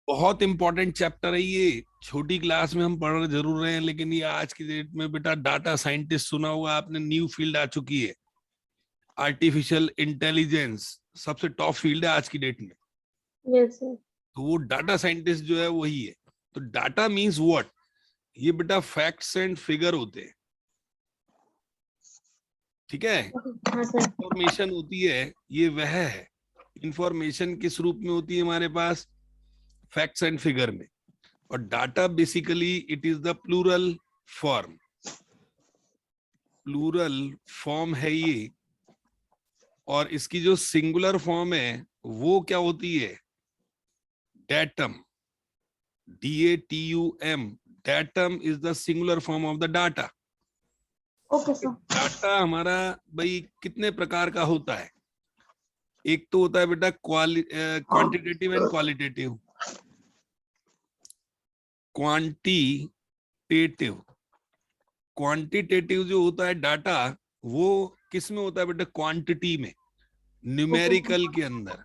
बहुत important chapter है ये। छोटी क्लास में हम पढ़ जरूर रहे हैं, लेकिन ये आज की डेट में बेटा डाटा साइंटिस्ट सुना होगा आपने, न्यू फील्ड आ चुकी है। आर्टिफिशियल इंटेलिजेंस सबसे टॉप फील्ड है आज की डेट में। Yes sir. तो वो डाटा साइंटिस्ट जो है वही है। तो डाटा मींस व्हाट? ये बेटा फैक्ट्स एंड फिगर होते हैं, ठीक है। हाँ सर। इंफॉर्मेशन होती है, ये वह है। इंफॉर्मेशन किस रूप में होती है हमारे पास? फैक्ट्स एंड फिगर में। और data basically it is the plural form. Plural form है ये। और इसकी जो सिंगुलर फॉर्म है वो क्या होती है? Datum. DATUM। Datum is the singular form of the data. Okay sir. Data हमारा भाई कितने प्रकार का होता है? एक तो होता है बेटा quantitative and qualitative. Quantitative quantitative जो होता है डाटा, वो किस में होता है बेटा? क्वांटिटी में, न्यूमेरिकल के अंदर।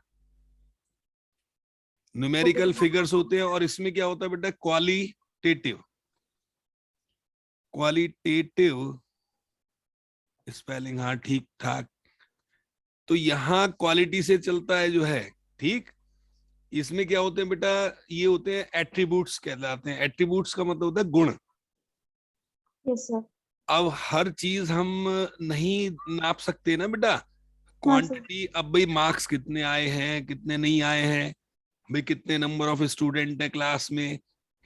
न्यूमेरिकल फिगर्स होते हैं। और इसमें क्या होता है बेटा? क्वालिटेटिव। क्वालिटेटिव स्पेलिंग हाँ ठीक ठाक। तो यहाँ क्वालिटी से चलता है जो है, ठीक। इसमें क्या होते हैं बेटा? ये होते हैं एट्रीब्यूट्स कहलाते हैं। एट्रीब्यूट्स का मतलब होता है गुण। Yes sir. अब हर चीज हम नहीं नाप सकते ना बेटा। हाँ सर। क्वांटिटी, अब भाई मार्क्स कितने आए हैं कितने नहीं आए हैं, भाई कितने नंबर ऑफ स्टूडेंट है क्लास में,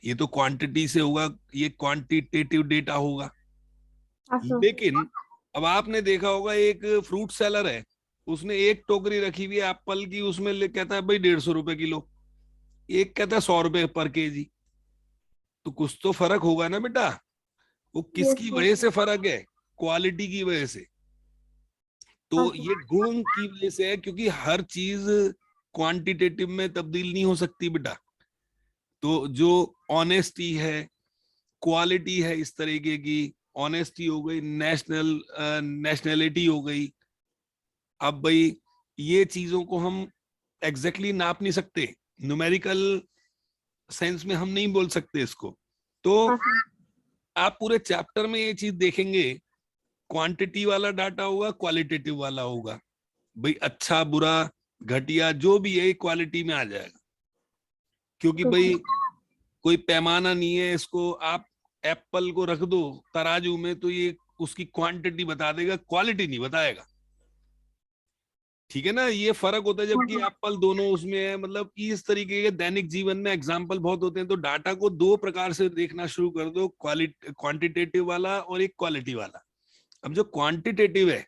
ये तो क्वांटिटी से होगा, ये क्वांटिटेटिव डेटा होगा। हाँ सर। लेकिन अब आपने देखा होगा एक फ्रूट सेलर है, उसने एक टोकरी रखी हुई है एप्पल की, उसमें कहता है भाई 150 रुपए किलो, एक कहता है 100 रुपए पर केजी। तो कुछ तो फर्क होगा ना बेटा। वो यस किसकी सर। वजह से फर्क है? क्वालिटी की वजह से। हाँ तो सर। ये गुण की वजह से है, क्योंकि हर चीज क्वांटिटेटिव में तब्दील नहीं हो सकती बेटा। तो जो ऑनेस्टी है, क्वालिटी है इस तरीके की, ऑनेस्टी हो गई, नेशनैलिटी हो गई। अब भाई ये चीजों को हम एग्जैक्टली नाप नहीं सकते, न्यूमेरिकल सेंस में हम नहीं बोल सकते इसको। तो हाँ सर। आप पूरे चैप्टर में ये चीज देखेंगे, क्वांटिटी वाला डाटा होगा, क्वालिटेटिव वाला होगा। भाई अच्छा बुरा घटिया जो भी है क्वालिटी में आ जाएगा। क्योंकि ओके भाई सर। कोई पैमाना नहीं है, इसको आप एप्पल को रख दो तराजू में तो ये उसकी क्वांटिटी बता देगा, क्वालिटी नहीं बताएगा। ठीक है ना, ये फर्क होता है। हाँ जबकि सर। एप्पल दोनों उसमें है, मतलब कि इस तरीके के दैनिक जीवन में एग्जाम्पल बहुत होते हैं। तो डाटा को दो प्रकार से देखना शुरू कर दो, क्वांटिटेटिव वाला और एक क्वालिटी वाला। अब जो क्वांटिटेटिव है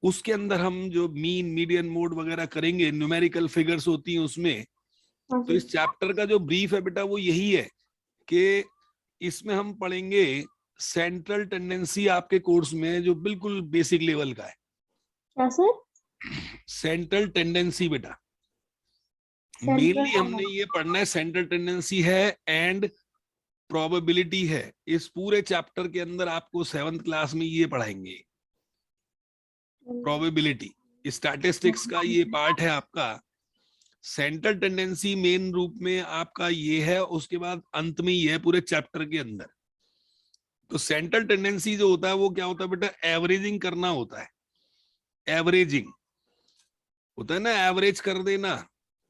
उसके अंदर हम जो मीन मीडियन मोड वगैरह करेंगे, न्यूमेरिकल फिगर्स होती हैं उसमें। हाँ तो सर। इस चैप्टर का जो ब्रीफ है बेटा वो यही है कि इसमें हम पढ़ेंगे सेंट्रल टेंडेंसी, आपके कोर्स में जो बिल्कुल बेसिक लेवल का है। क्या सर? सेंट्रल टेंडेंसी बेटा, सेंट्रल मेनली हमने ये पढ़ना है। सेंट्रल टेंडेंसी है एंड प्रोबेबिलिटी है। इस पूरे चैप्टर के अंदर आपको 7th क्लास में ये पढ़ाएंगे। प्रोबेबिलिटी, स्टैटिस्टिक्स का ये पार्ट है आपका। सेंट्रल टेंडेंसी मेन रूप में आपका ये है, उसके बाद अंत में ये है पूरे चैप्टर के अंदर। तो सेंट्रल टेंडेंसी जो होता है वो क्या होता है बेटा? एवरेजिंग करना होता है। एवरेजिंग होता है ना, एवरेज कर देना।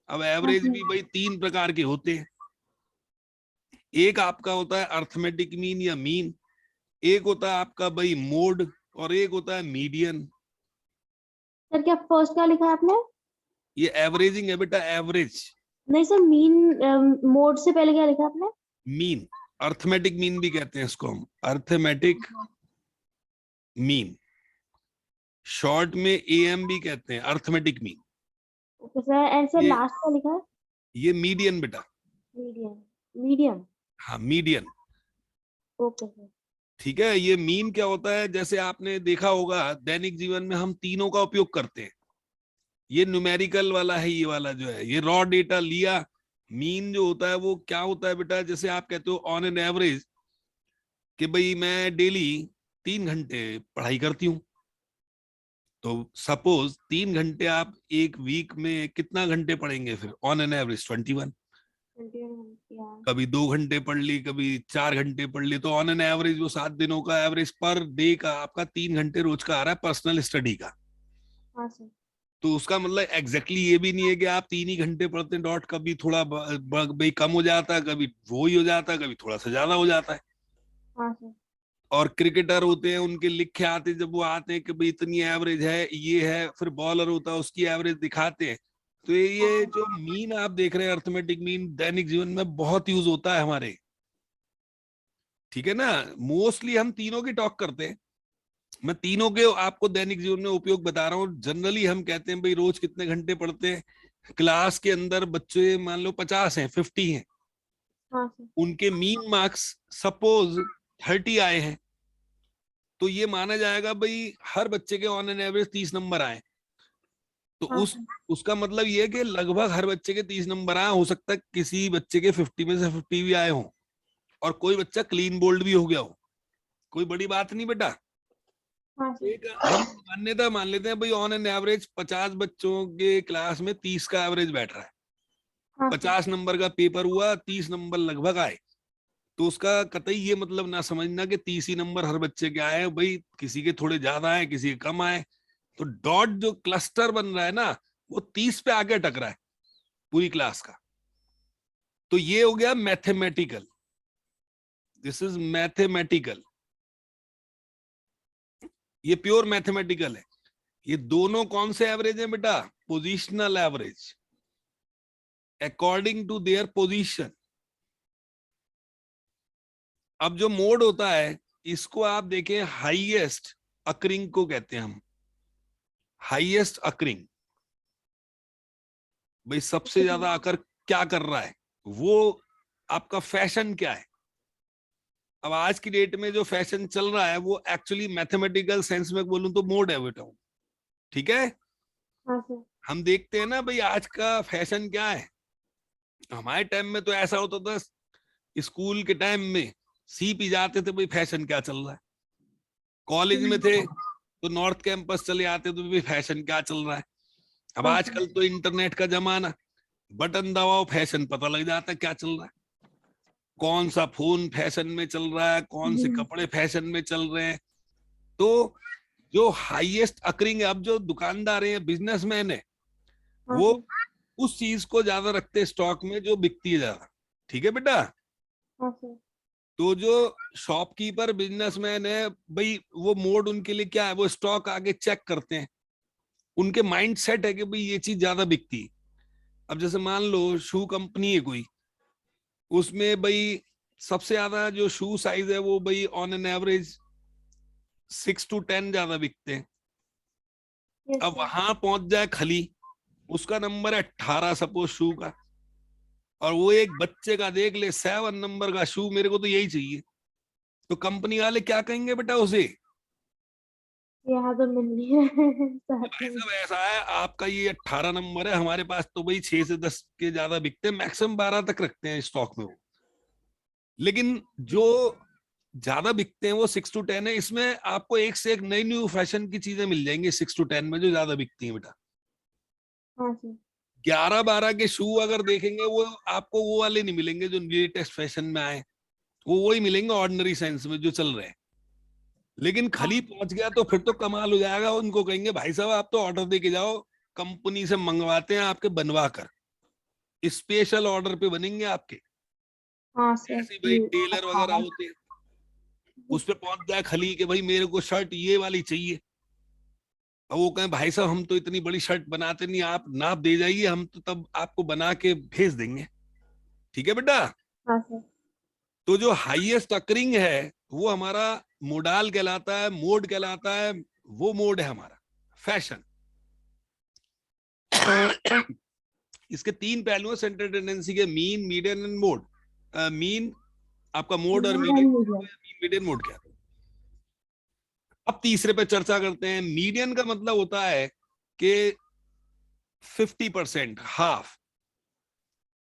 अब हाँ एवरेज सर। भी भाई 3 प्रकार के होते हैं। एक आपका होता है अर्थमेटिक मीन या मीन, एक होता है आपका भाई मोड, और एक होता है मीडियन। सर क्या फर्स्ट क्या लिखा है आपने? ये एवरेजिंग है बेटा, एवरेज। नहीं सर, मीन मोड से पहले क्या लिखा है आपने? मीन, अर्थमेटिक मीन भी कहते हैं इसको हम, अर्थमेटिक मीन। शॉर्ट में AM भी कहते हैं, arithmetic mean. Okay sir, and sir ये लास्ट क्या लिखा है? ये मीडियन बेटा। मीडियम। मीडियम। हाँ मीडियन। Okay sir. ठीक है, ये मीन क्या होता है? जैसे आपने देखा होगा दैनिक जीवन में हम तीनों का उपयोग करते हैं। ये न्यूमेरिकल वाला है, ये वाला जो है ये रॉ डेटा लिया। मीन जो होता है वो क्या होता है बेटा? जैसे आप कहते हो ऑन एन एवरेज कि भाई मैं डेली 3 घंटे पढ़ाई करती हूँ। तो सपोज 3 घंटे आप एक वीक में कितना घंटे पढ़ेंगे? फिर ऑन एन एवरेज 21। 21 कभी 2 घंटे पढ़ ली, कभी 4 घंटे पढ़ ली, तो ऑन एन एवरेज वो 7 दिनों का एवरेज पर डे का आपका 3 घंटे रोज का आ रहा है पर्सनल स्टडी का। हाँ सर। तो उसका मतलब एग्जैक्टली ये भी नहीं है कि आप 3 ही घंटे पढ़ते हैं डॉट, कभी थोड़ा भाई कम हो जाता है, कभी वो ही हो जाता है, कभी थोड़ा सा ज्यादा हो जाता है। हाँ सर। और क्रिकेटर होते हैं, उनके लिखे आते हैं, जब वो आते हैं कि भाई इतनी एवरेज है, ये है, फिर बॉलर होता है उसकी एवरेज दिखाते हैं। तो ये जो मीन आप देख रहे हैं, अर्थमेटिक मीन, दैनिक जीवन में बहुत यूज होता है हमारे, ठीक है ना। मोस्टली हम तीनों की टॉक करते हैं, मैं तीनों के आपको दैनिक जीवन में उपयोग बता रहा हूँ। जनरली हम कहते हैं भाई रोज कितने घंटे पढ़ते हैं। क्लास के अंदर बच्चे मान लो 50 हैं, 50 हैं, हाँ सर। उनके मीन मार्क्स सपोज 30 आए हैं, तो ये माना जाएगा भाई हर बच्चे के ऑन एन एवरेज 30 नंबर आए। तो हाँ सर। उसका मतलब ये है कि लगभग हर बच्चे के 30 नंबर आए, हो सकता है किसी बच्चे के 50 में से 50 भी आए हों, और कोई बच्चा क्लीन बोल्ड भी हो गया हो। कोई बड़ी बात नहीं बेटा। हाँ सर। एक हम मान्यता मान लेते हैं भाई ऑन एन एवरेज 50 बच्चों के क्लास में 30 का एवरेज बैठ रहा है, हाँ सर। 50 नंबर का पेपर हुआ, 30 नंबर लगभग आए। तो उसका कतई ये मतलब ना समझना कि 30 ही नंबर हर बच्चे के आए, भाई किसी के थोड़े ज्यादा आए, किसी के कम आए। तो डॉट जो क्लस्टर बन रहा है ना, वो 30 पे आके टकरा है पूरी क्लास का। तो ये हो गया मैथमेटिकल, दिस इज मैथमेटिकल, ये प्योर मैथमेटिकल है। ये दोनों कौन से एवरेज है बेटा? Positional average, according to their position. अब जो मोड होता है, इसको आप देखें, हाईएस्ट अकरिंग को कहते हैं हम, हाईएस्ट अकरिंग। भाई सबसे ज्यादा आकर क्या कर रहा है, वो आपका फैशन क्या है। अब आज की डेट में जो फैशन चल रहा है वो एक्चुअली मैथमेटिकल सेंस में बोलूं तो मोड है बेटा, ठीक है। हाँ सर। हम देखते हैं ना भाई आज का फैशन क्या है। हमारे टाइम में तो ऐसा होता था, स्कूल के टाइम में सी पी जाते थे भाई फैशन क्या चल रहा है, कॉलेज में थे तो नॉर्थ कैंपस चले आते तो भाई फैशन क्या चल रहा है। अब हाँ सर। आजकल तो इंटरनेट का जमाना, बटन दबाओ फैशन पता लग जाता है क्या चल रहा है, कौन सा फोन फैशन में चल रहा है, कौन से कपड़े फैशन में चल रहे हैं। तो जो हाईएस्ट अकरिंग है, अब जो दुकानदार है, बिजनेसमैन है, हाँ वो सर। उस चीज को ज्यादा रखते हैं स्टॉक में जो बिकती है ज्यादा, ठीक है बेटा। हाँ सर। तो जो शॉपकीपर बिजनेसमैन है भाई, वो मोड उनके लिए क्या है, वो स्टॉक आगे चेक करते हैं, उनके माइंड सेट है कि भाई ये चीज ज्यादा बिकती है। अब जैसे मान लो शू कंपनी है कोई, उसमें भाई सबसे ज्यादा जो शू साइज है वो भाई ऑन एन एवरेज 6 to 10 ज्यादा बिकते हैं। यस अब सर। वहां पहुंच जाए खली, उसका नंबर है 18 सपोज शू का, और वो एक बच्चे का देख ले 7 नंबर का शू, मेरे को तो यही चाहिए, तो कंपनी वाले क्या कहेंगे बेटा उसे, यहाँ तो मिल रही है साथ भाई में। साहब ऐसा है आपका ये 18 नंबर है, हमारे पास तो भाई 6 से 10 के ज्यादा बिकते हैं, मैक्सिमम 12 तक रखते हैं स्टॉक में वो। लेकिन जो ज्यादा बिकते हैं वो 6 to 10 है। इसमें आपको एक से एक नई न्यू फैशन की चीजें मिल जाएंगी 6 to 10 में जो ज्यादा बिकती हैं बेटा। हाँ सर। 11-12 के शू अगर देखेंगे, वो आपको वो वाले नहीं मिलेंगे जो लेटेस्ट फैशन में आए, वो वही मिलेंगे ऑर्डिनरी सेंस में जो चल रहे हैं। लेकिन हाँ खली पहुंच गया तो फिर तो कमाल हो जाएगा, उनको कहेंगे भाई साहब आप तो ऑर्डर दे के जाओ, कंपनी से मंगवाते हैं आपके बनवा कर, स्पेशल ऑर्डर पे बनेंगे आपके। हाँ सर। ऐसे भाई टेलर वगैरह होते हैं, उस पे पहुंच जाए खली के भाई मेरे को शर्ट ये वाली चाहिए। अब वो कहें भाई साहब हम तो इतनी बड़ी शर्ट बनाते नहीं, आप नाप दे जाइए, हम तो तब आपको बना के भेज देंगे, ठीक है बेटा। हाँ सर। तो जो हाईएस्ट अकरिंग है वो हमारा मोडाल कहलाता है, मोड कहलाता है, वो मोड है हमारा फैशन। इसके 3 पहलू हैं सेंट्रल टेंडेंसी के, mean, median and mode. Mean आपका मोड और मीडियन, मीडियन मोड क्या है। अब तीसरे पे चर्चा करते हैं। मीडियन का मतलब होता है कि 50%, हाफ।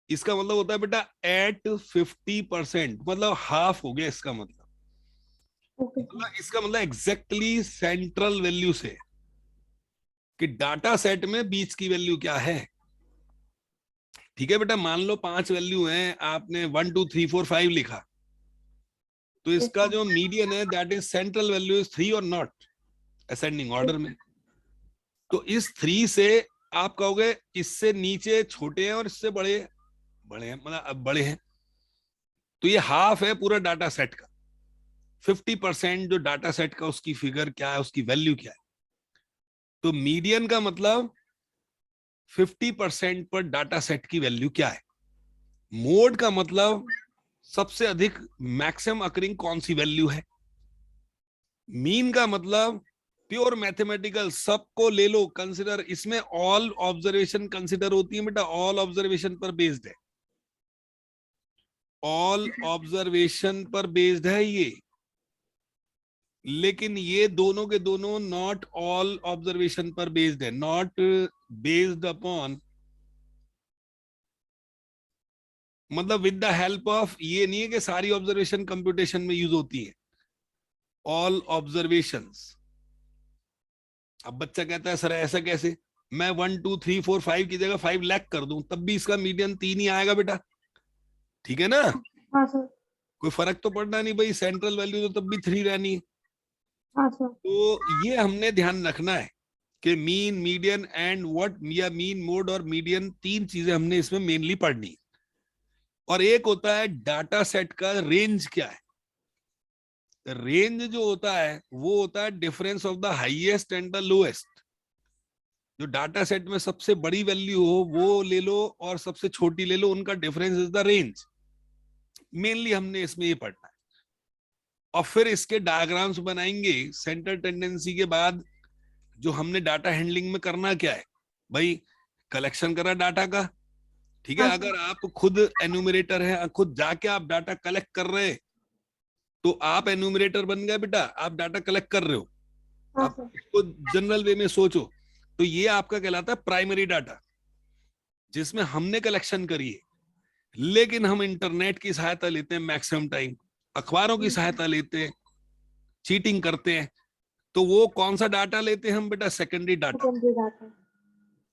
इसका मतलब होता है बेटा एट 50%, मतलब हाफ हो गया इसका मतलब। Okay sir. इसका मतलब एग्जैक्टली सेंट्रल वैल्यू से कि डाटा सेट में बीच की वैल्यू क्या है। ठीक है बेटा, मान लो 5 वैल्यू हैं, आपने 1 2 3 4 5 लिखा, तो Yes, इसका sir. जो मीडियन है that is central value is 3 और नॉट असेंडिंग ऑर्डर में। तो इस 3 से आप कहोगे इससे नीचे छोटे हैं और इससे बड़े बड़े हैं, मतलब अब बड़े हैं, तो ये हाफ है पूरा डाटा सेट का। 50% जो डाटा सेट का उसकी फिगर क्या है, उसकी वैल्यू क्या है। तो मीडियन का मतलब 50% पर डाटा सेट की वैल्यू क्या है। मोड का मतलब सबसे अधिक मैक्सिमम अकरिंग कौन सी वैल्यू है। मीन का मतलब प्योर मैथमेटिकल, सबको ले लो कंसिडर, इसमें ऑल ऑब्जर्वेशन कंसिडर होती है बेटा, ऑल ऑब्जर्वेशन पर बेस्ड है, ऑल ऑब्जर्वेशन पर बेस्ड है ये। लेकिन ये दोनों के दोनों नॉट ऑल ऑब्जर्वेशन पर बेस्ड है, नॉट बेस्ड अपॉन, मतलब विद द हेल्प ऑफ, ये नहीं है कि सारी ऑब्जर्वेशन कंप्यूटेशन में यूज होती है, ऑल ऑब्जर्वेशंस। अब बच्चा कहता है सर ऐसा कैसे, मैं 1 2 3 4 5 की जगह 5 लाख कर दूं तब भी इसका मीडियन 3 ही आएगा बेटा, ठीक है ना। हाँ सर। कोई फर्क तो पड़ना नहीं भाई, सेंट्रल वैल्यू तो तब भी 3 रहनी है। हाँ सर। तो ये हमने ध्यान रखना है कि मीन, मीडियन एंड व्हाट, या मीन, मोड और मीडियन, 3 चीजें हमने इसमें मेनली पढ़नी है। और एक होता है डाटा सेट का रेंज क्या है। रेंज जो होता है वो होता है difference of the highest and the lowest. जो डाटा सेट में सबसे बड़ी वैल्यू हो वो ले लो और सबसे छोटी ले लो, उनका difference is the range. Mainly हमने इसमें ये पढ़ना है। और फिर इसके डायग्राम्स बनाएंगे सेंटर टेंडेंसी के बाद। जो हमने डाटा हैंडलिंग में करना क्या है भाई, कलेक्शन करा डाटा का, ठीक है। हाँ सर। अगर आप खुद एन्यूमरेटर है, खुद जाके आप डाटा कलेक्ट कर रहे हैं, तो आप एन्यूमरेटर बन गए बेटा, आप डाटा कलेक्ट कर रहे हो। हाँ आप सर। इसको जनरल वे में सोचो, तो ये आपका कहलाता है प्राइमरी डाटा, जिसमें हमने कलेक्शन करी है। लेकिन हम इंटरनेट की सहायता लेते हैं मैक्सिमम टाइम, अखबारों की सहायता लेते हैं, चीटिंग करते हैं, तो वो कौन सा डाटा लेते हैं हम बेटा, secondary data. Secondary data.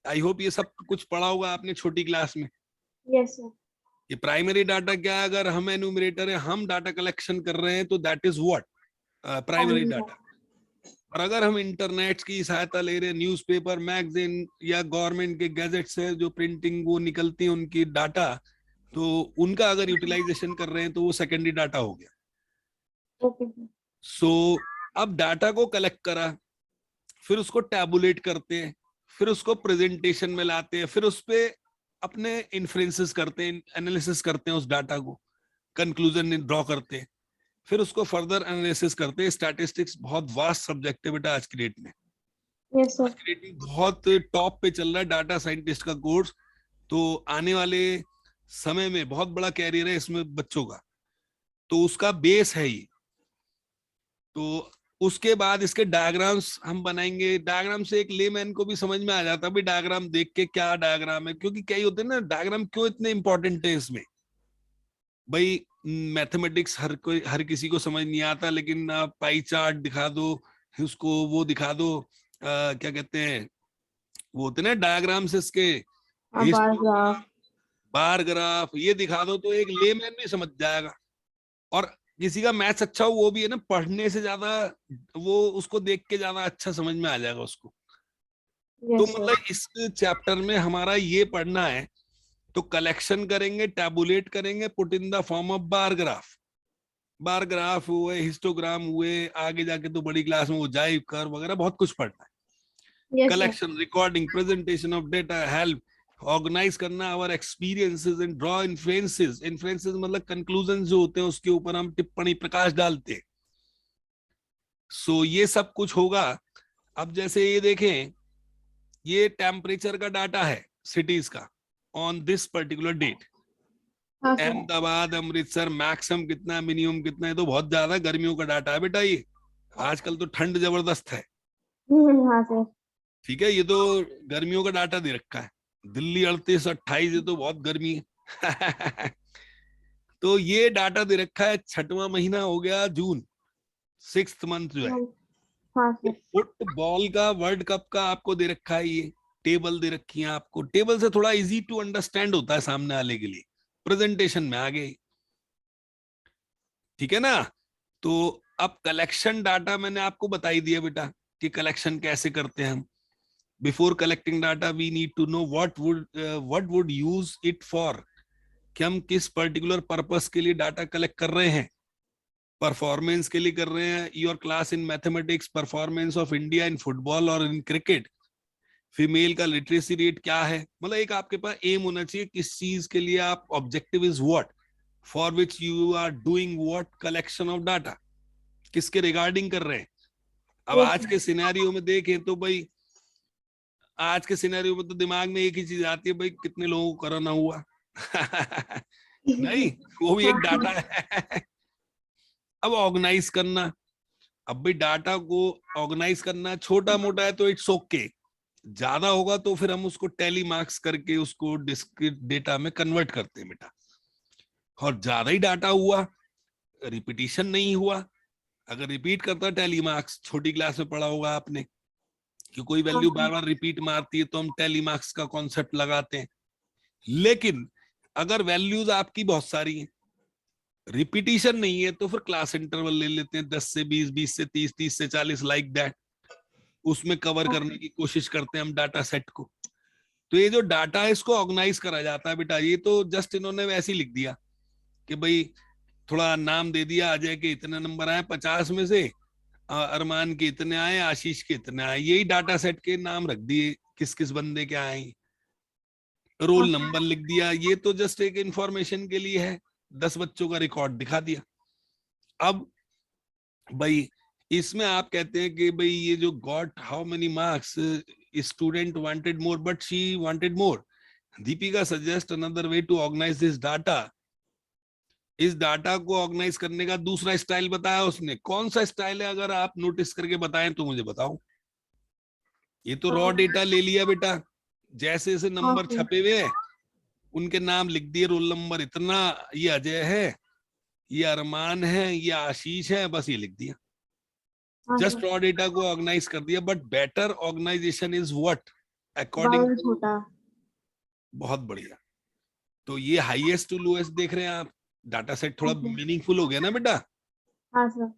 I hope ये सब कुछ पढ़ा होगा आपने छोटी क्लास में। Yes sir. ये प्राइमरी डाटा क्या है, अगर हम एन्यूमरेटर है, हम डाटा कलेक्शन कर रहे हैं, तो that is what, primary primary data. Data. और अगर हम इंटरनेट की सहायता ले रहे हैं, न्यूज़पेपर, मैगजीन या गवर्नमेंट के गैजेट्स है जो प्रिंटिंग वो निकलती है उनकी डाटा, तो उनका अगर यूटिलाइजेशन कर रहे हैं तो वो सेकेंडरी डाटा हो गया। Okay sir. सो अब डाटा को कलेक्ट करा, फिर उसको टैबुलेट करते हैं, फिर उसको प्रेजेंटेशन में लाते हैं, फिर उस पर अपने इन्फ्रेंसेस करते हैं, एनालिसिस करते हैं उस डाटा को, कंक्लूजन ड्रॉ करते हैं, फिर उसको फर्दर एनालिसिस करते हैं। स्टैटिस्टिक्स बहुत वास्ट सब्जेक्ट है बेटा आज की डेट में। यस आज सर। की डेट में बहुत टॉप पे चल रहा है डाटा साइंटिस्ट का कोर्स, तो आने वाले समय में बहुत बड़ा कैरियर है इसमें बच्चों का, तो उसका बेस है ये। तो उसके बाद इसके डायग्राम्स हम बनाएंगे। डायग्राम से एक लेमैन को भी समझ में आ जाता है भाई डायग्राम देख के क्या डायग्राम है, क्योंकि कई होते हैं ना डायग्राम क्यों इतने इंपॉर्टेंट है इसमें भाई। मैथमेटिक्स हर किसी को समझ नहीं आता, लेकिन आप पाई चार्ट दिखा दो उसको, वो दिखा दो, क्या कहते हैं वो होते हैं ना डायग्राम्स इसके, हाँ, बार हिस्टोग्राम, ग्राफ। बार ग्राफ, ये दिखा दो तो एक लेमैन भी समझ जाएगा। और किसी का मैथ्स अच्छा हो वो भी है ना, पढ़ने से ज्यादा वो उसको देख के ज्यादा अच्छा समझ में आ जाएगा उसको। तो यस सर। मतलब इस चैप्टर में हमारा ये पढ़ना है, तो कलेक्शन करेंगे, टैबुलेट करेंगे, put in the form of bar graph. Bar graph हुए, हिस्टोग्राम हुए, आगे जाके तो बड़ी क्लास में वो जाइव कर्व वगैरह बहुत कुछ पढ़ना है। Yes sir. Collection, recording, presentation of data, help organise करना our experiences and draw influences. Influences मतलब कंक्लूजन जो होते हैं उसके ऊपर हम टिप्पणी प्रकाश डालते हैं। सो ये सब कुछ होगा। अब जैसे ये देखें, ये टेम्परेचर का डाटा है सिटीज का ऑन दिस पर्टिकुलर डेट। हाँ सर। अहमदाबाद, अमृतसर मैक्सिमम कितना है, मिनिमम कितना है, तो बहुत ज्यादा गर्मियों का डाटा है बेटा ये। आजकल तो ठंड जबरदस्त है, हाँ सर। ठीक है। ये तो गर्मियों का डाटा दे रखा है, दिल्ली 38 28, ये तो बहुत गर्मी है। तो ये डाटा दे रखा है, 6वां महीना हो गया जून, 6th मंथ जो है। हाँ सर। फुटबॉल का वर्ल्ड कप का आपको दे रखा है ये, टेबल दे रखी है आपको, टेबल से थोड़ा इजी टू अंडरस्टैंड होता है सामने वाले के लिए, प्रेजेंटेशन में आ गए, ठीक है ना। तो अब कलेक्शन डाटा मैंने आपको बता ही दिया बेटा कि कलेक्शन कैसे करते हैं हम। Before collecting data we need to know what would use it for, कि हम किस पर्टिकुलर पर्पस के लिए डाटा कलेक्ट कर रहे हैं। परफॉर्मेंस के लिए कर रहे हैं, your class in mathematics, performance of India in football और इन क्रिकेट, फीमेल का लिटरेसी रेट क्या है, मतलब एक आपके पास एम होना चाहिए किस चीज के लिए आप, objective is what for which you are doing what collection of data, किसके रिगार्डिंग कर रहे हैं। अब Yes, आज sir. के सिनेरियो में देखें तो भाई, आज के सिनेरियो में तो दिमाग में एक ही चीज आती है भाई, कितने लोगों को कोरोना हुआ नहीं, वो भी एक डाटा है अब ऑर्गेनाइज करना, अब भाई डाटा को ऑर्गेनाइज करना छोटा मोटा है तो इट्स ओके, ज्यादा होगा तो फिर हम उसको टैली मार्क्स करके उसको डिस्क्रीट डेटा में कन्वर्ट करते हैं बेटा। और ज्यादा ही डाटा हुआ, रिपीटिशन नहीं हुआ, अगर रिपीट करता टैली मार्क्स, छोटी क्लास में पढ़ा होगा आपने कि कोई वैल्यू बार बार रिपीट मारती है तो हम टैली मार्क्स का कॉन्सेप्ट लगाते हैं। लेकिन अगर वैल्यूज आपकी बहुत सारी हैं, रिपीटिशन नहीं है, तो फिर क्लास इंटरवल ले लेते हैं 10 से 20, 20 से 30, 30 से 40, लाइक दैट, उसमें कवर करने की कोशिश करते हैं हम डाटा सेट को। तो ये जो डाटा है इसको ऑर्गेनाइज करा जाता है बेटा, ये तो जस्ट इन्होंने वैसे ही लिख दिया कि भाई थोड़ा नाम दे दिया, अजय के इतने नंबर आए 50 में से, अरमान के इतने आए, आशीष के इतने आए, यही डाटा सेट के नाम रख दिए, किस किस बंदे के आए, रोल नंबर लिख दिया, ये तो जस्ट एक इंफॉर्मेशन के लिए है, 10 बच्चों का रिकॉर्ड दिखा दिया। अब भाई इसमें आप कहते हैं कि भाई ये जो got how many marks, student wanted more but she wanted more, Deepika suggest another way to organise this data. इस डाटा को ऑर्गेनाइज करने का दूसरा स्टाइल बताया उसने, कौन सा स्टाइल है अगर आप नोटिस करके बताएं तो मुझे बताओ। ये तो रॉ डेटा ले लिया बेटा, जैसे जैसे नंबर Okay. छपे हुए हैं उनके नाम लिख दिए, रोल नंबर इतना, ये अजय है, ये अरमान है, ये आशीष है, बस ये लिख दिया, जस्ट रॉ डेटा को ऑर्गेनाइज कर दिया। But better organisation is what according, बाउंस होता। बहुत बढ़िया। तो ये हाईएस्ट टू लोएस्ट देख रहे हैं आप, डाटा सेट थोड़ा Okay. मीनिंगफुल हो गया ना बेटा। हाँ सर।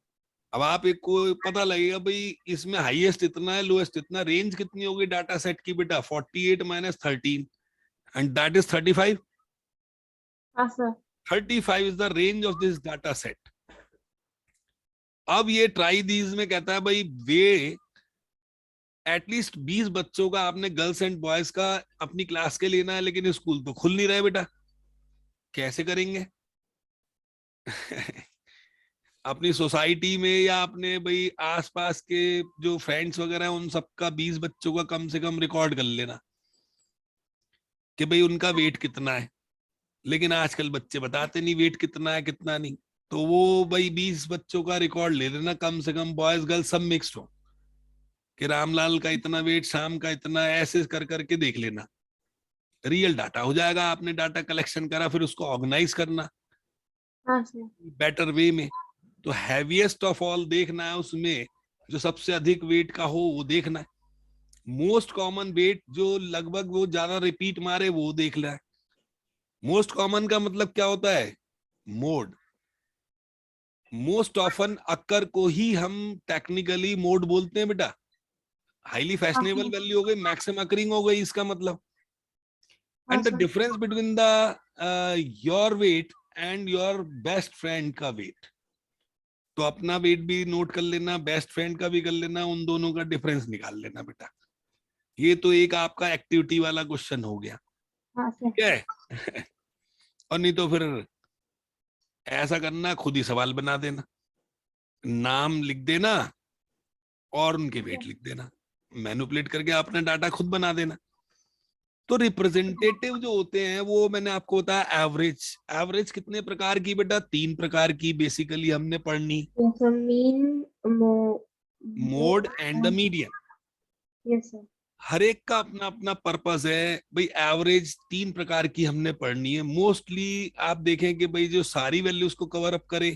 अब आप एक को पता लगेगा भाई इसमें हाईएस्ट इतना है, लोएस्ट इतना, रेंज कितनी होगी डाटा सेट की बेटा, 48 माइनस 13 एंड दैट इज 35। हाँ sir. 35 is the range of this data set. अब ये ट्राई दीज में कहता है भाई वे एटलीस्ट 20 बच्चों का आपने गर्ल्स एंड बॉयज का अपनी क्लास के लेना है, लेकिन स्कूल तो खुल नहीं रहे बेटा, कैसे करेंगे अपनी सोसाइटी में या अपने भाई आसपास के जो फ्रेंड्स वगैरह हैं उन सबका 20 बच्चों का कम से कम रिकॉर्ड कर लेना कि भाई उनका वेट कितना है। लेकिन आजकल बच्चे बताते नहीं वेट कितना है कितना नहीं, तो वो भाई 20 बच्चों का रिकॉर्ड ले लेना कम से कम, बॉयज गर्ल्स सब मिक्स्ड हो, कि रामलाल का इतना वेट, शाम का इतना, ऐसे कर करके देख लेना, रियल डाटा हो जाएगा। आपने डाटा कलेक्शन करा, फिर उसको ऑर्गेनाइज करना हाँ सर। बेटर वे में। तो हैवीएस्ट ऑफ ऑल देखना है, उसमें जो सबसे अधिक वेट का हो वो देखना है, मोस्ट कॉमन वेट जो लगभग वो ज्यादा रिपीट मारे वो देख लेना है। मोस्ट कॉमन का मतलब क्या होता है, मोड, मोस्ट ऑफन अक्कर को ही हम टेक्निकली मोड बोलते हैं बेटा। हाईली फैशनेबल वैल्यू हो गई, मैक्सिमम अकरिंग हो गई इसका मतलब। And the difference between the your weight and your best friend का वेट, तो अपना वेट भी नोट कर लेना, बेस्ट फ्रेंड का भी कर लेना, उन दोनों का डिफरेंस निकाल लेना बेटा। ये तो एक आपका एक्टिविटी वाला क्वेश्चन हो गया, हाँ सर। ठीक है और नहीं तो फिर ऐसा करना, खुद ही सवाल बना देना, नाम लिख देना और उनके वेट लिख देना, मैनिपुलेट करके अपना डाटा खुद बना देना। तो रिप्रेजेंटेटिव जो होते हैं वो मैंने आपको बताया एवरेज। एवरेज कितने प्रकार की बेटा, 3 प्रकार की बेसिकली हमने पढ़नी, Yes sir. Mean, mode and the median. Yes sir. हर एक का अपना अपना पर्पस है भाई। एवरेज 3 प्रकार की हमने पढ़नी है मोस्टली। आप देखें कि भाई जो सारी वैल्यूज को कवर अप करे,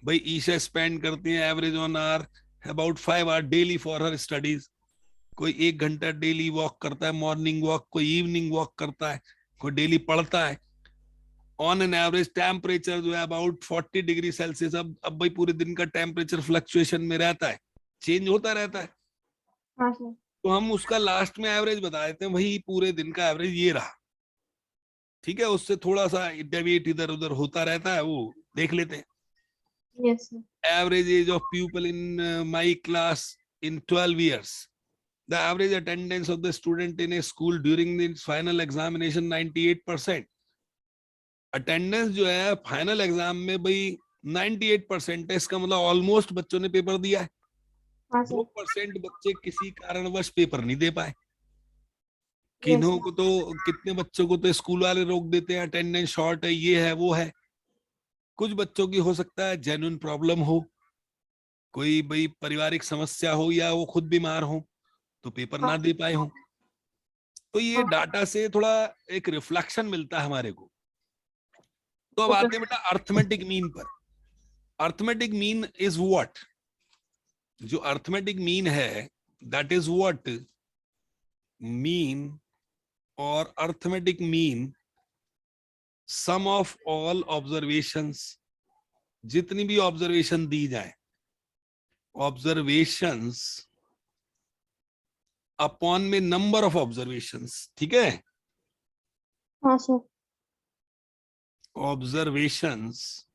भाई ईशा स्पेंड करती है average on hour about 5 hour daily for her studies, कोई 1 घंटा डेली वॉक करता है, मॉर्निंग वॉक, कोई इवनिंग वॉक करता है, कोई डेली पढ़ता है। ऑन एन एवरेज टेम्परेचर जो है अबाउट 40 डिग्री सेल्सियस। अब भाई पूरे दिन का टेम्परेचर फ्लक्चुएशन में रहता है, चेंज होता रहता है। हाँ सर। तो हम उसका लास्ट में एवरेज बता देते हैं, वही पूरे दिन का एवरेज ये रहा। ठीक है, उससे थोड़ा सा डेविएट इधर उधर होता रहता है, वो देख लेते हैं। Yes sir. Average age of people in my class in 12 years, the average attendance of the student in a school during the final examination 98%। Attendance जो है फाइनल एग्जाम में भाई 98% है। इसका मतलब ऑलमोस्ट बच्चों ने पेपर दिया है। हाँ दो सर। परसेंट बच्चे किसी कारणवश पेपर नहीं दे पाए। यस किन्हों सर। को तो, कितने बच्चों को तो स्कूल वाले रोक देते हैं, अटेंडेंस शॉर्ट है, ये है वो है। कुछ बच्चों की हो सकता है जेन्युइन प्रॉब्लम हो, कोई भाई पारिवारिक समस्या हो, या वो खुद बीमार हो तो पेपर हाँ ना दे पाए हो। तो ये हाँ। डाटा से थोड़ा एक रिफ्लेक्शन मिलता है हमारे को। तो अब ओके। आते हैं बेटा अर्थमेटिक मीन पर। Arithmetic mean is what? जो अर्थमेटिक मीन है, दैट इज व्हाट मीन और arithmetic mean sum of all observations. जितनी भी ऑब्जर्वेशन दी जाए, ऑब्जर्वेशंस अपॉन में नंबर ऑफ ऑब्जर्वेशंस। ठीक है, हाँ सर। ऑब्जर्वेशंस।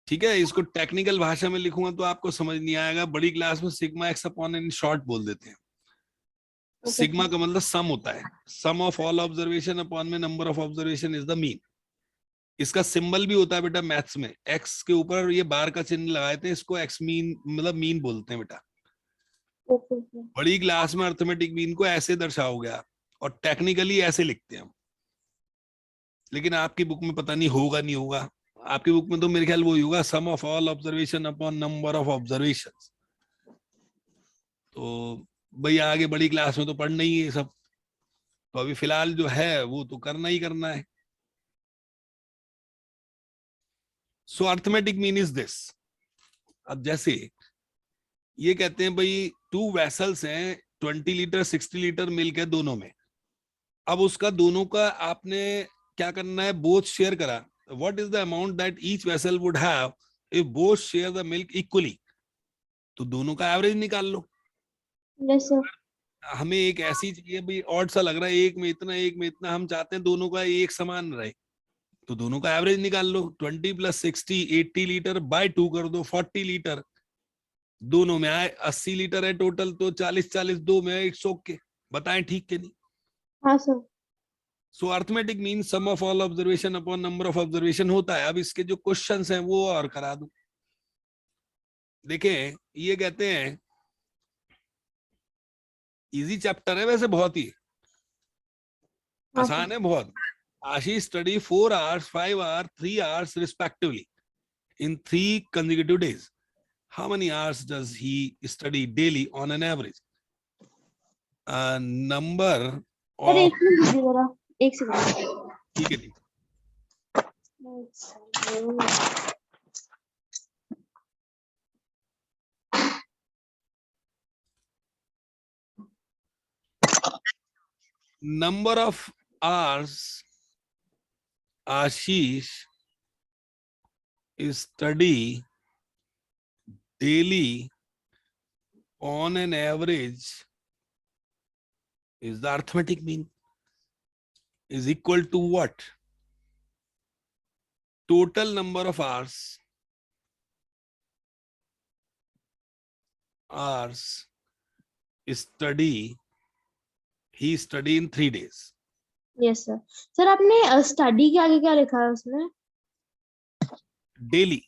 ठीक है, इसको टेक्निकल भाषा में लिखूंगा तो आपको समझ नहीं आएगा। बड़ी क्लास में sigma x upon in short बोल देते हैं। Okay sigma sir. का मतलब सम होता है, सम ऑफ ऑल ऑब्जर्वेशन अपॉन में number of observation is the mean. इसका सिंबल भी होता है बेटा मैथ्स में, एक्स के ऊपर ये बार का चिन्ह लगाए थे, इसको एक्स मीन मतलब मीन बोलते हैं बेटा। Okay sir. बड़ी क्लास में अर्थमेटिक मीन को ऐसे दर्शाओगे आप, और टेक्निकली ऐसे लिखते हैं हम। लेकिन आपकी बुक में पता नहीं होगा नहीं होगा। आपकी बुक में तो मेरे ख्याल वो ही होगा, sum of all observation upon number of observation. तो भाई आगे बड़ी क्लास में तो पढ़ना ही है ये सब, तो अभी फिलहाल जो है वो तो करना ही करना है। सो अर्थमेटिक मीन इज दिस। अब जैसे ये कहते हैं भाई 2 वेसल्स हैं, 20 लीटर 60 लीटर मिल्क है दोनों में। अब उसका दोनों का आपने क्या करना है, बोथ शेयर करा। What is the amount that each vessel would have if both share the milk equally. तो दोनों का एवरेज निकाल लो। Yes sir. हमें एक ऐसी चाहिए भाई, ऑड सा लग रहा है, एक में इतना एक में इतना, हम चाहते हैं दोनों का एक समान रहे। तो दोनों का एवरेज निकाल लो। 20 + 60 80 लीटर बाय 2 कर दो, 40 लीटर। दोनों में आए 80 लीटर है टोटल, तो 40 40 दो में 100 के। बताएं ठीक के नहीं? हाँ sir. So arithmetic mean sum of all observation upon number of observation होता है। अब इसके जो क्वेश्चंस हैं वो और करा दूं। देखें, ये कहते हैं इजी चैप्टर है वैसे, बहुत ही हाँ सर। आसान है बहुत। Ashish study 4 hours 5 hours 3 hours respectively in 3 consecutive days. How many hours does he study daily on an average? Number sir of, एक मिनट दीजिए जरा, एक सेकंड। ठीक है ठीक। Number of hours Ashish study daily on an average is the arithmetic mean, is equal to what? Total number of hours study he study in 3 days yes sir. Sir आपने study के आगे क्या लिखा है उसमें? daily।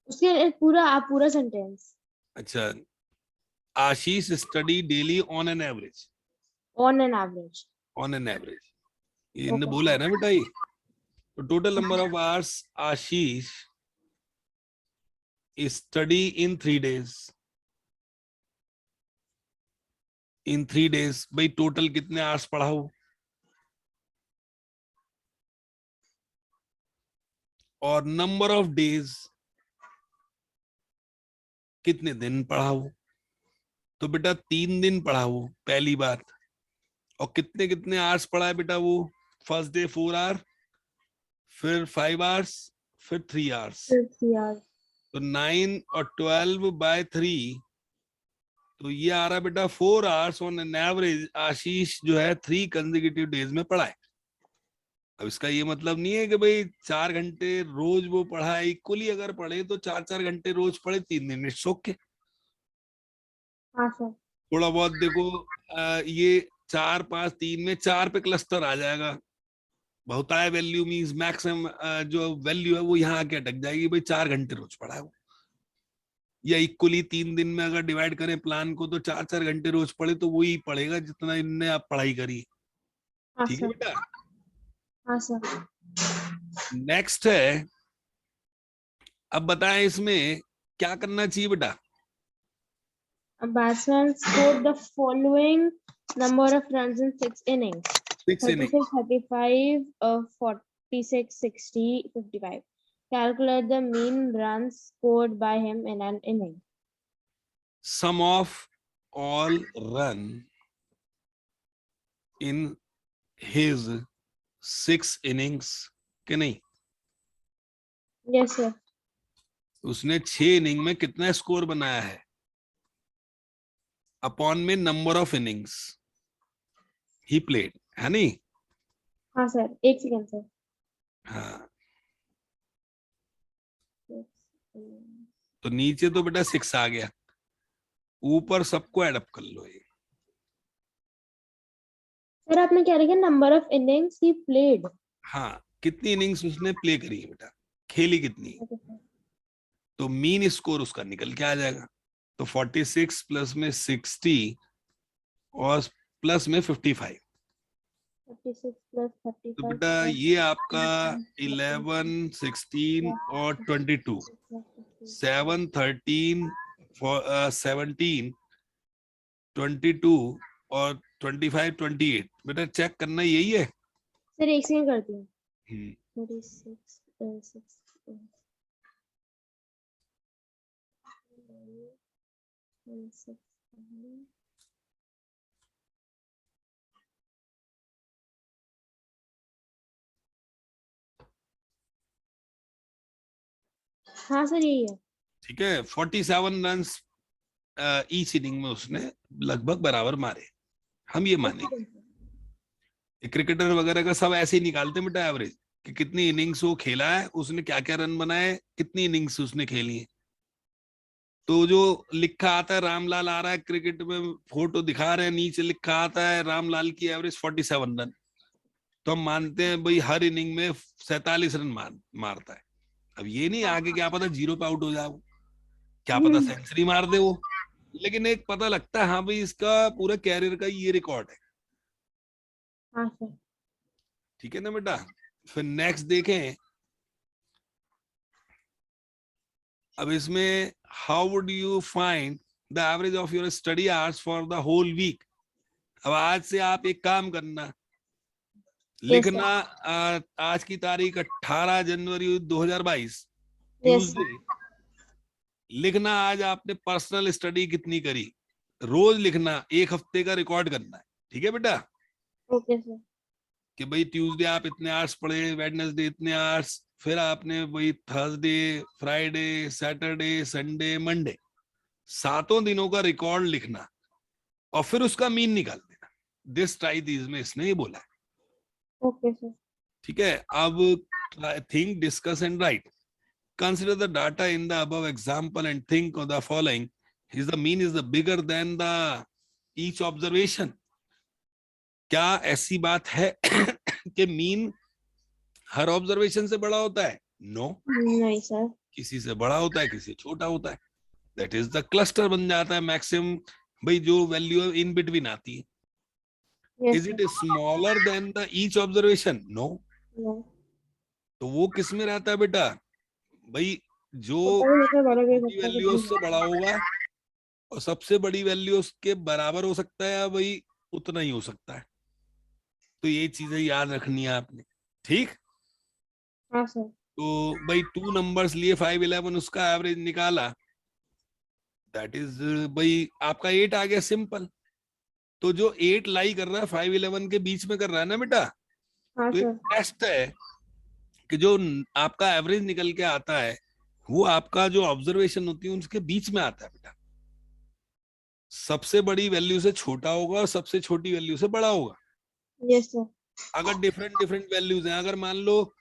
उसके पूरा, आप पूरा सेंटेंस। अच्छा, Ashish study daily on an average, on an average. On an average ये इनने ओके बोला है सर। ना बेटा ये। तो total number of hours Ashish study in 3 days। In 3 days भाई टोटल कितने आवर्स पढ़ा हो, और नंबर ऑफ डेज कितने दिन पढ़ा वो, तो बेटा 3 दिन पढ़ा वो पहली बात। और कितने कितने आवर्स पढ़ा है बेटा वो, फर्स्ट डे 4 आवर, फिर 5 आवर्स, फिर 3 आवर्स। यार तो 9 और 12/3, तो ये आ रहा बेटा 4 आवर्स ऑन एन एवरेज आशीष जो है 3 कंसेक्यूटिव डेज में पढ़ा है। अब इसका ये मतलब नहीं है कि भाई 4 घंटे रोज वो पढ़ा है, इक्वली अगर पढ़े तो 4-4 घंटे रोज पढ़े 3 दिन, इट्स ओके। हाँ सर। थोड़ा बहुत देखो, ये 4-5-3 में 4 पे क्लस्टर आ जाएगा, बहुतायत वैल्यू मींस मैक्सिमम जो वैल्यू है वो यहाँ आके अटक जाएगी, भाई 4 घंटे रोज पढ़ा है वो। या इक्वली 3 दिन में अगर डिवाइड करें प्लान को तो 4-4 घंटे रोज पढ़े तो वही पढ़ेगा जितना इनने आप पढ़ाई करी। हाँ ठीक है सर। बेटा। हाँ सर। नेक्स्ट है, अब बताएं इसमें क्या करना चाहिए बेटा। A batsman scored the following number of runs in 6 innings: 6 inning, 36, 35, 46, 60, 55. Calculate the mean runs scored by him in an inning. Sum of all run in his 6 innings, के नहीं, Yes, sir. उसने 6 इनिंग में कितना score बनाया है, upon में number of innings he played, है नहीं। हाँ सर, एक सेकेंड सर। हाँ, तो नीचे तो बेटा 6 आ गया, ऊपर सबको एडअप कर लो ये। सर आपने क्या लिखा, number of innings he played? हाँ, कितनी इनिंग्स उसने प्ले करी है बेटा, खेली कितनी है, तो मीन स्कोर उसका निकल के आ जाएगा। तो 46 प्लस में 60 और प्लस में 55, 36 प्लस तो 35 बेटा प्लस ये आपका 11, 16 और 22, 7, 13, 17, 22 और 25, 28, बेटा चेक करना यही है। सर एक सेकेंड करती हूँ। हम्म, 36 हाँ सर यही है। ठीक है। 47 रन ईच इनिंग में उसने लगभग बराबर मारे, हम ये मानेंगे। क्रिकेटर वगैरह का सब ऐसे ही निकालते बेटा एवरेज, कि कितनी इनिंग्स वो खेला है, उसने क्या क्या रन बनाए, कितनी इनिंग्स उसने खेली है। तो जो लिखा आता है रामलाल आ रहा है क्रिकेट में, फोटो दिखा रहे हैं, नीचे लिखा आता है रामलाल की एवरेज 47 रन, तो हम मानते हैं भाई हर इनिंग में 47 रन मारता है। अब ये नहीं आगे क्या पता 0 पे आउट हो जाए वो, क्या पता सेंचुरी मार दे वो, लेकिन एक पता लगता है हाँ भाई इसका पूरा कैरियर का ये रिकॉर्ड है। हाँ सर। ठीक है ना बेटा। फिर नेक्स्ट देखें, अब इसमें how would you find the average of your study hours for the whole week. अब आज से आप एक काम करना, लिखना आज की तारीख 18 जनवरी 2022 यस ट्यूसडे, लिखना आज आपने पर्सनल स्टडी कितनी करी, रोज लिखना, एक हफ्ते का रिकॉर्ड करना है। ठीक है बेटा, ओके सर। कि भाई ट्यूसडे आप इतने आवर्स पढ़े, वेडनेसडे इतने आवर्स, फिर आपने वही Thursday, Friday, Saturday, Sunday, Monday, 7 दिनों का रिकॉर्ड लिखना और फिर उसका मीन निकाल देना। दिस ट्राई दिस में इसने ये बोला है। Okay sir. ठीक है। अब think, discuss and right. Consider the data in the above example and think of the following. Is the mean is the bigger than the each observation? क्या ऐसी बात है कि मीन हर ऑब्जर्वेशन से बड़ा होता है? नो, नहीं सर। किसी से बड़ा होता है, किसी से छोटा होता है। दैट इज द क्लस्टर बन जाता है मैक्सिमम, भाई जो वैल्यू इन बिटवीन आती है। Yes is it smaller than the each observation? No. तो वो किस में रहता है बेटा, भाई जो छोटी वैल्यू उससे बड़ा होगा और सबसे बड़ी वैल्यू उसके बराबर हो सकता है या भाई उतना ही हो सकता है। तो ये चीजें याद रखनी है आपने। ठीक। हाँ सर। तो भाई 2 नंबर्स लिए 5, 11, उसका एवरेज निकाला, दैट इज भाई आपका 8 आ गया, सिंपल। तो जो 8 लाई कर रहा है 5-11 के बीच में कर रहा है ना बेटा, हाँ तो एक सर। टेस्ट है कि जो आपका एवरेज निकल के आता है वो आपका जो ऑब्जर्वेशन होती है उसके बीच में आता है बेटा। सबसे बड़ी वैल्यू से छोटा होगा और सबसे छोटी वैल्यू से बड़ा होगा। Yes sir. अगर डिफरेंट डिफरेंट वैल्यूज हैं, अगर मान लो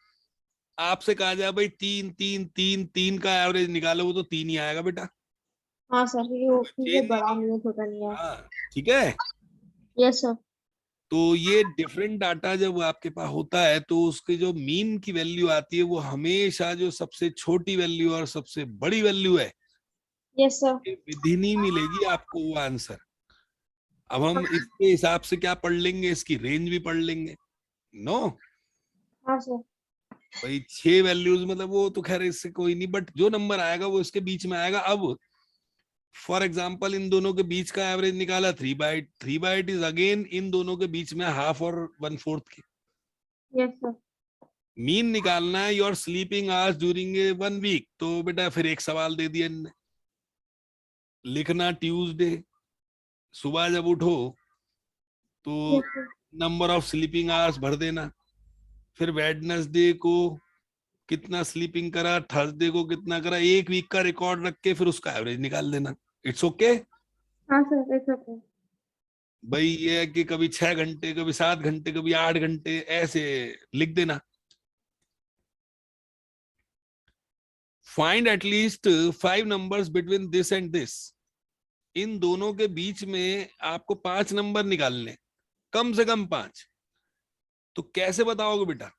आपसे कहा जाए भाई 3 3 3 3 का एवरेज निकालो, वो तो 3 ही आएगा बेटा। हाँ सर, ये वो चेंज किसी नहीं बड़ा होगा। नहीं है, छोटा नहीं है। हाँ ठीक है। Yes sir. तो ये डिफरेंट डाटा जब आपके पास होता है तो उसकी जो मीन की वैल्यू आती है वो हमेशा जो सबसे छोटी वैल्यू और सबसे बड़ी वैल्यू है, यस सर। ये विधि नहीं मिलेगी आपको वो आंसर। अब हम इसके हिसाब से क्या पढ़ लेंगे, इसकी रेंज भी पढ़ लेंगे। नो हाँ सर। भाई 6 वैल्यूज मतलब वो तो खैर इससे कोई नहीं, बट जो नंबर आएगा वो इसके बीच में आएगा। अब फॉर एग्जाम्पल इन दोनों के बीच का एवरेज निकाला 3/8, 3/8 इज अगेन इन दोनों के बीच में हाफ और 1/4 के। Yes sir. मीन निकालना है your sleeping hours during a 1 week, तो बेटा फिर एक सवाल दे दिया इनने, लिखना ट्यूसडे सुबह जब उठो तो yes sir. Number of sleeping hours भर देना, फिर वेडनेसडे को कितना स्लीपिंग करा, थर्सडे को कितना करा, 1 वीक का रिकॉर्ड रख के फिर उसका एवरेज निकाल देना। It's okay. हाँ सर, इट्स ओके। भाई ये है कि कभी 6 घंटे, कभी 7 घंटे, कभी 8 घंटे ऐसे लिख देना। Find at least 5 numbers between this and this, इन दोनों के बीच में आपको 5 नंबर निकालने, कम से कम 5। तो कैसे बताओगे बेटा?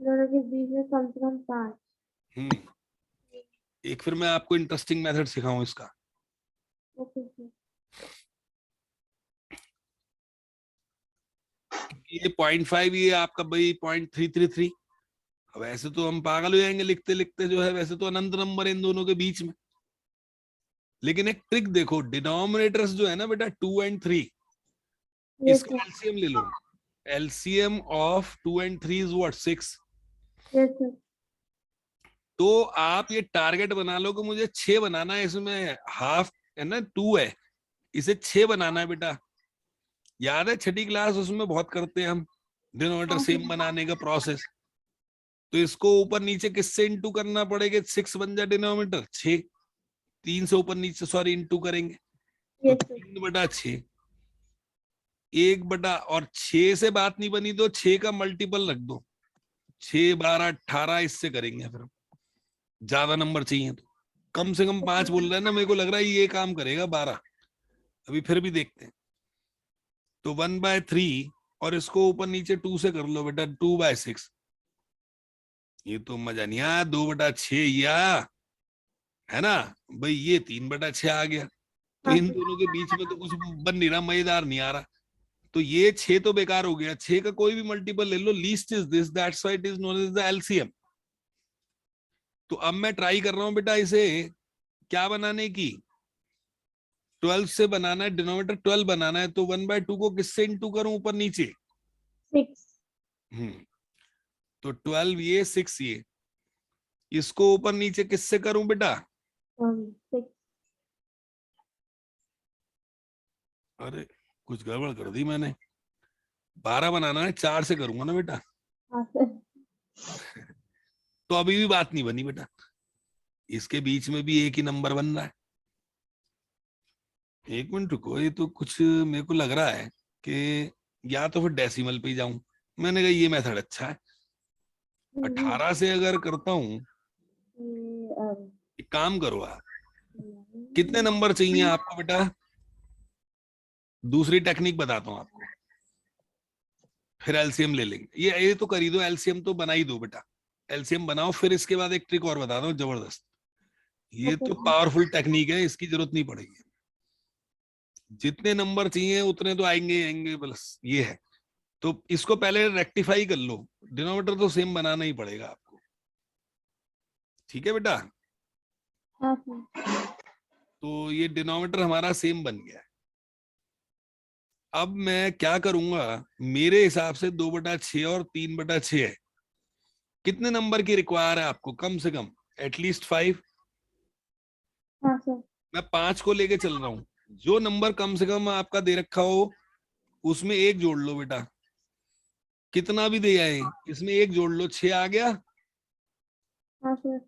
दोनों के बीच में कम से कम 5। हम्म एक फिर मैं आपको इंटरेस्टिंग मेथड सिखाऊं इसका। Okay sir. ये 0.5, ये आपका भाई 0.333। अब ऐसे तो हम पागल हो जाएंगे लिखते लिखते, जो है वैसे तो अनंत नंबर है इन दोनों के बीच में। लेकिन एक ट्रिक देखो, डिनोमिनेटर्स जो है ना बेटा 2 और 3, यस इसका सर। एलसीएम ले लो। एलसीएम ऑफ 2 और 3 इज व्हाट? 6। Yes sir. तो आप ये टारगेट बना लो कि मुझे 6 बनाना है, इसमें हाफ है ना 2 है, इसे 6 बनाना है बेटा। याद है छठी क्लास, उसमें बहुत करते हैं हम डिनोमिनेटर हाँ सेम सर। बनाने का प्रोसेस। तो इसको ऊपर नीचे किससे इंटू करना पड़ेगा? 6 बन जाए डिनोमिनेटर 6, 3 से ऊपर नीचे सॉरी इंटू करेंगे तो यस सर। 3/6, 1 और 6 से बात नहीं बनी तो 6 का मल्टीपल रख दो, 6 12 18 इससे करेंगे। फिर ज्यादा नंबर चाहिए तो कम से कम 5 बोल रहा है ना, मेरे को लग रहा है ये काम करेगा 12। अभी फिर भी देखते हैं। तो 1/3 और इसको ऊपर नीचे 2 से कर लो बेटा, 2/6। ये तो मजा नहीं आया, 2/6 ये आया है ना भाई, ये 3/6 आ गया। तो हाँ इन सर। दोनों के बीच में तो कुछ बन नहीं रहा, मजेदार नहीं आ रहा। तो ये 6 तो बेकार हो गया, 6 का कोई भी मल्टीपल ले लो, least is this, that's why it is known as the LCM. तो अब मैं ट्राई कर रहा हूं बेटा इसे क्या बनाने की, 12 से बनाना है, डिनोमिनेटर 12 बनाना है। तो 1/2 को किससे इंटू करूं ऊपर नीचे? 6। हम्म तो 12 ये 6 ये, इसको ऊपर नीचे किससे करूं बेटा? 6। अरे कुछ गड़बड़ कर दी मैंने, 12 बनाना है, 4 से करूंगा ना बेटा। हाँ सर। तो अभी भी बात नहीं बनी बेटा, इसके बीच में भी एक ही नंबर बन रहा है। 1 मिनट रुको, ये तो कुछ मेरे को लग रहा है कि या तो फिर डेसिमल पे ही जाऊं। मैंने कहा ये मेथड अच्छा है, 18 से अगर करता हूं। एक काम करो आप, कितने नंबर चाहिए आपको बेटा? दूसरी टेक्निक बताता हूँ आपको, फिर एलसीएम ले लेंगे। ये तो कर ही दो, एलसीएम तो बना ही दो बेटा। एलसीएम बनाओ, फिर इसके बाद एक ट्रिक और बताता हूँ जबरदस्त। ये ओके तो सर। पावरफुल टेक्निक है, इसकी जरूरत नहीं पड़ेगी। जितने नंबर चाहिए उतने तो आएंगे आएंगे, बस ये है। तो इसको पहले रेक्टिफाई कर लो, डिनोमिनेटर तो सेम बनाना ही पड़ेगा आपको। ठीक है बेटा? हाँ सर। तो ये डिनोमिनेटर हमारा सेम बन गया है। अब मैं क्या करूंगा, मेरे हिसाब से 2/6 और 3/6 है। कितने नंबर की रिक्वायर है आपको? कम से कम एटलीस्ट 5। हाँ सर। मैं 5 को लेके चल रहा हूँ, जो नंबर कम से कम आपका दे रखा हो उसमें एक जोड़ लो बेटा, कितना भी दे आए इसमें एक जोड़ लो, 6 आ गया। हाँ सर।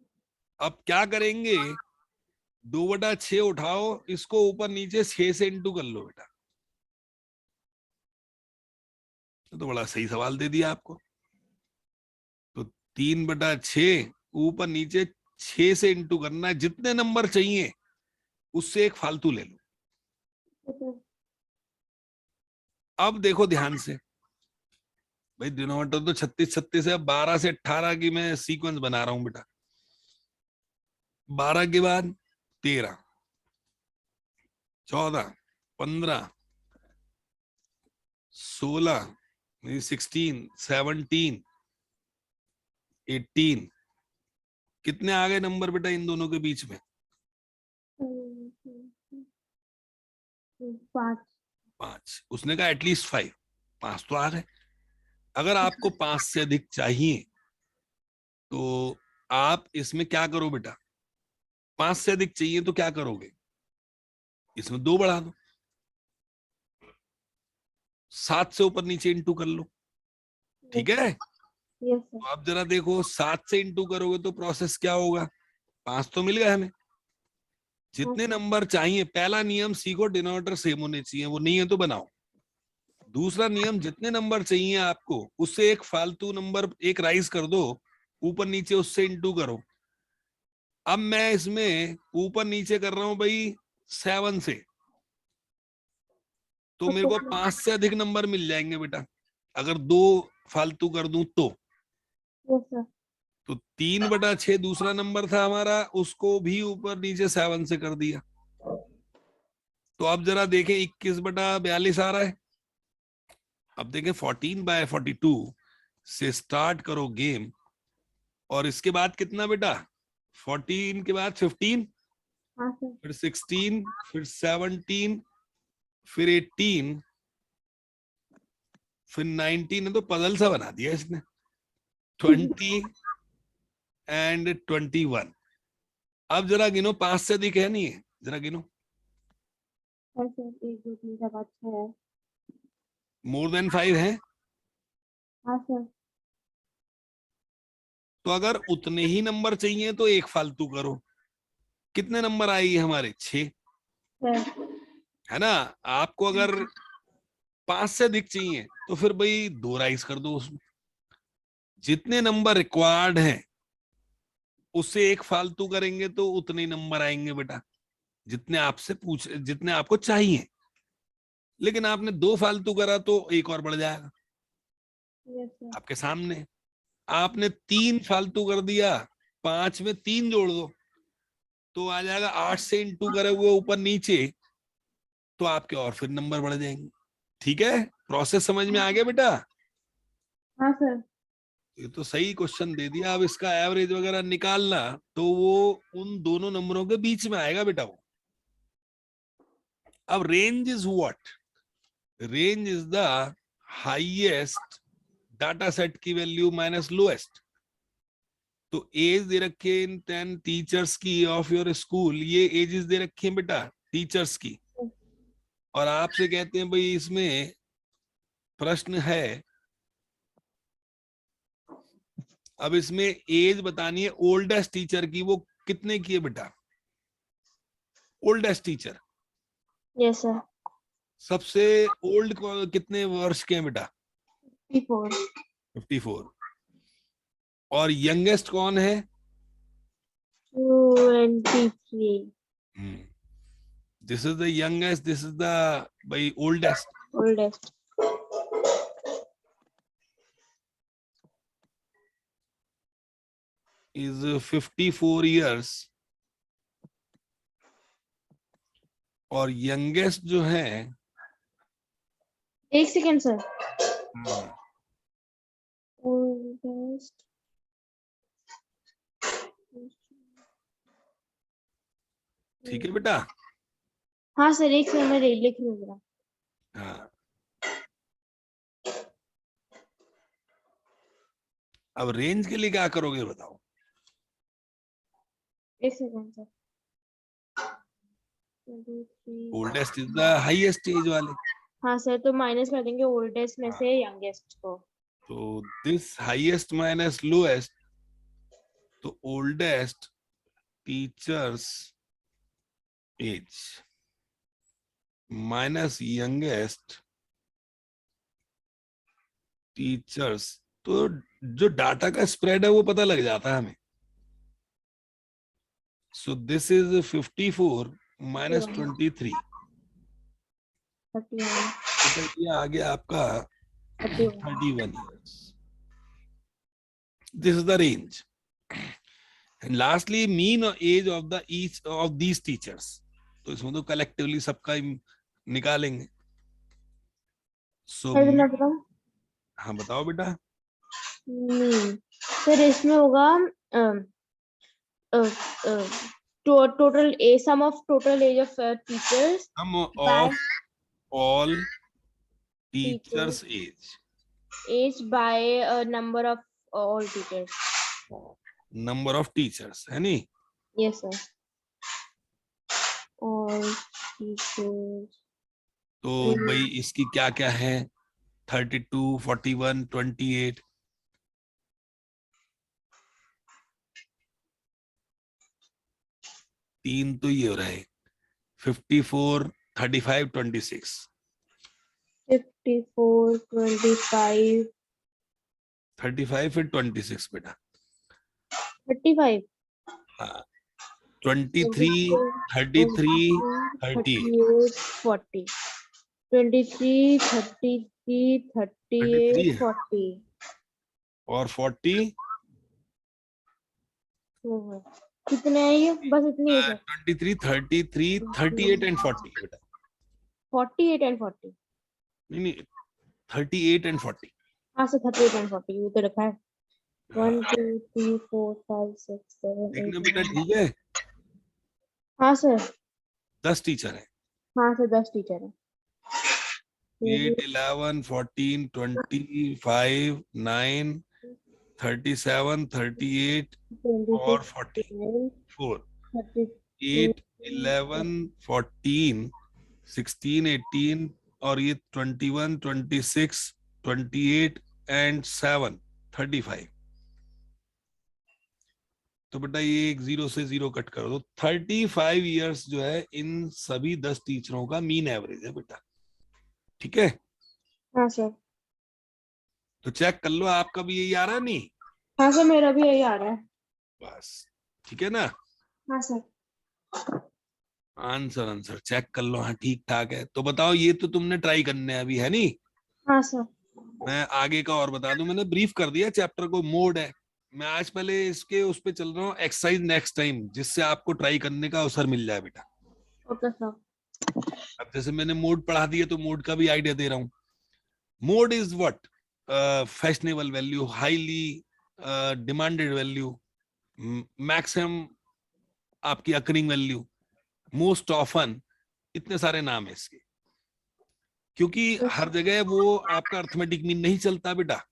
अब क्या करेंगे, 2/6 उठाओ, इसको ऊपर नीचे 6 से इंटू कर लो बेटा। तो बड़ा सही सवाल दे दिया आपको। तो 3/6 ऊपर नीचे 6 से इंटू करना है, जितने नंबर चाहिए उससे एक फालतू ले लो। सर। अब देखो ध्यान से भाई, डिनोमिनेटर तो 36 36 है, 12 से 18 की मैं सीक्वेंस बना रहा हूं बेटा। 12 के बाद 13, 14, 15, 16, 16, 17, 18, कितने आ गए नंबर बेटा इन दोनों के बीच में? 5। 5। उसने कहा एटलीस्ट 5, 5 तो आ गए। अगर आपको 5 से अधिक चाहिए तो आप इसमें क्या करो बेटा, 5 से अधिक चाहिए तो क्या करोगे, इसमें 2 बढ़ा दो, 7 से ऊपर नीचे इंटू कर लो। ठीक है, यस सर। तो आप जरा देखो 7 से इंटू करोगे तो प्रोसेस क्या होगा, 5 तो मिल गए हमें। हाँ जितने सर। नंबर चाहिए, पहला नियम सीखो, डिनोमिनेटर सेम होने चाहिए, वो नहीं है तो बनाओ। दूसरा नियम, जितने नंबर चाहिए आपको उससे एक फालतू नंबर एक राइज कर दो, ऊपर नीचे उससे इंटू करो। अब मैं इसमें ऊपर नीचे कर रहा हूं भाई 7 से, तो मेरे ओके को सर। 5 से अधिक नंबर मिल जाएंगे बेटा, अगर 2 फालतू कर दूं तो। Yes sir. तो 3/6 दूसरा नंबर था हमारा, उसको भी ऊपर नीचे 7 से कर दिया। तो अब जरा देखें 21/42 आ रहा है। अब देखें 14/42 से स्टार्ट करो गेम, और इसके बाद कितना बेटा, 14 के बाद 15, हाँ सर। फिर 16, फिर 17, फिर 18, फिर 19 है, तो पजल सा बना दिया इसने। 20 एंड 21। अब जरा गिनो, 5 से अधिक है नहीं है, जरा गिनो। है सर, 1 2 3 4 5 6 है। मोर देन 5 है। हाँ सर। तो अगर उतने ही नंबर चाहिए तो एक फालतू करो। कितने नंबर आएगी हमारे, 6, सर। है ना। आपको अगर 5 से अधिक चाहिए तो फिर भाई 2 राइज कर दो उसमें। जितने नंबर रिक्वायर्ड हैं उससे एक फालतू करेंगे तो उतने नंबर आएंगे बेटा, जितने आपसे पूछ, जितने आपको चाहिए। लेकिन आपने 2 फालतू करा तो एक और बढ़ जाएगा यस सर। आपके सामने। आपने 3 फालतू कर दिया, 5 में 3 जोड़ दो तो आ जाएगा 8 से इंटू करे हुए ऊपर नीचे, तो आपके और फिर नंबर बढ़ जाएंगे। ठीक है, प्रोसेस समझ में आ गया बेटा। हाँ सर। ये तो सही क्वेश्चन दे दिया। अब इसका एवरेज वगैरह निकालना तो वो उन दोनों नंबरों के बीच में आएगा बेटा वो। अब range is what, range is the highest data set की वैल्यू माइनस लोएस्ट। तो एज दे रखे इन 10 टीचर्स की ऑफ योर स्कूल, ये एजेस दे रखे हैं बेटा टीचर्स की, और आपसे कहते हैं भाई इसमें प्रश्न है, अब इसमें एज बतानी है ओल्डेस्ट टीचर की, वो कितने की है बेटा, ओल्डेस्ट टीचर यस सर। सबसे ओल्ड कितने वर्ष के हैं बेटा, 54। 54। और यंगेस्ट कौन है, 23। This is the youngest, this is the भाई ओल्डेस्ट। ओल्डेस्ट। इज 54 years, और यंगेस्ट जो है, 1 सेकेंड सर। हम्म, ओल्डेस्ट। ठीक है बेटा। हाँ सर, 1 सेकेंड में लिख रही हूँ जरा। हाँ, अब रेंज के लिए क्या करोगे बताओ। 1 second sir. 23. Oldest is the highest age वाले। हाँ सर, तो माइनस कर देंगे ओल्डेस्ट में हाँ, से यंगेस्ट को। तो दिस हाईएस्ट माइनस लोएस्ट, तो oldest teachers age minus youngest teachers, तो जो डाटा का स्प्रेड है वो पता लग जाता है हमें। So this is 54 minus 23, 31. तो ये आ गया आपका 31. 31 years. This is the range. And lastly, mean age of the each of these teachers. तो इसमें तो कलेक्टिवली सबका निकालेंगे। सो सर मैं बताऊं, हाँ बताओ बेटा। सर इसमें होगा total sum of total age of teachers sum by of all teachers teachers age, age by number of all teachers. Number of teachers है नहीं। Yes sir. All teachers. तो भाई इसकी क्या क्या है, 32, 41, 28, तीन तो ये हो रहा है, 54, 35, 26, 54, 25, 35 फिर 26 बेटा। 35, हाँ, 23, 33, 38, 40, 23, 33, 38, 33 है 40. और 40, कितने हैं ये? बस इतनी है सर. 23, 33, 38 एंड 40 बेटा। 48 and 40. नहीं नहीं, 38 एंड 40। हाँ सर, 38 and 40 ये तो रखा है. 1, 2, 3, 4, 5, 6, 7, 8, देखना बेटा 9. ठीक है। हाँ सर. 10 टीचर है, हाँ सर, 10 टीचर है. 8, 11, 14, 25, 9, 37, 38 और 40, 4, 8, 11, 14, 16, 18 और ये 21, 26, 28 एंड 7, 35। तो बेटा ये एक 0 से 0 कट करो तो 35 इयर्स जो है इन सभी 10 टीचरों का मीन एवरेज है बेटा। ठीक है, हाँ सर. तो चेक कर लो आपका भी यही आ रहा है नहीं। हाँ सर, मेरा भी यही आ रहा है. बस ठीक है ना, हाँ सर. आंसर आंसर चेक कर लो, हाँ ठीक ठाक है। तो बताओ, ये तो तुमने ट्राई करने हैं अभी है नहीं। हाँ सर. मैं आगे का और बता दूं, मैंने ब्रीफ कर दिया चैप्टर को, मोड है। मैं आज पहले इसके उस पे चल रहा हूँ एक्सरसाइज नेक्स्ट टाइम, जिससे आपको ट्राई करने का अवसर मिल जाए बेटा। Okay sir. अब जैसे मैंने मोड पढ़ा दिया तो मोड का भी आइडिया दे रहा हूँ। Mode is what, fashionable value, highly demanded value, maximum आपकी अकरिंग वैल्यू, मोस्ट ऑफन, इतने सारे नाम है इसके। क्योंकि हर जगह वो आपका अर्थमेटिक मीन नहीं चलता बेटा।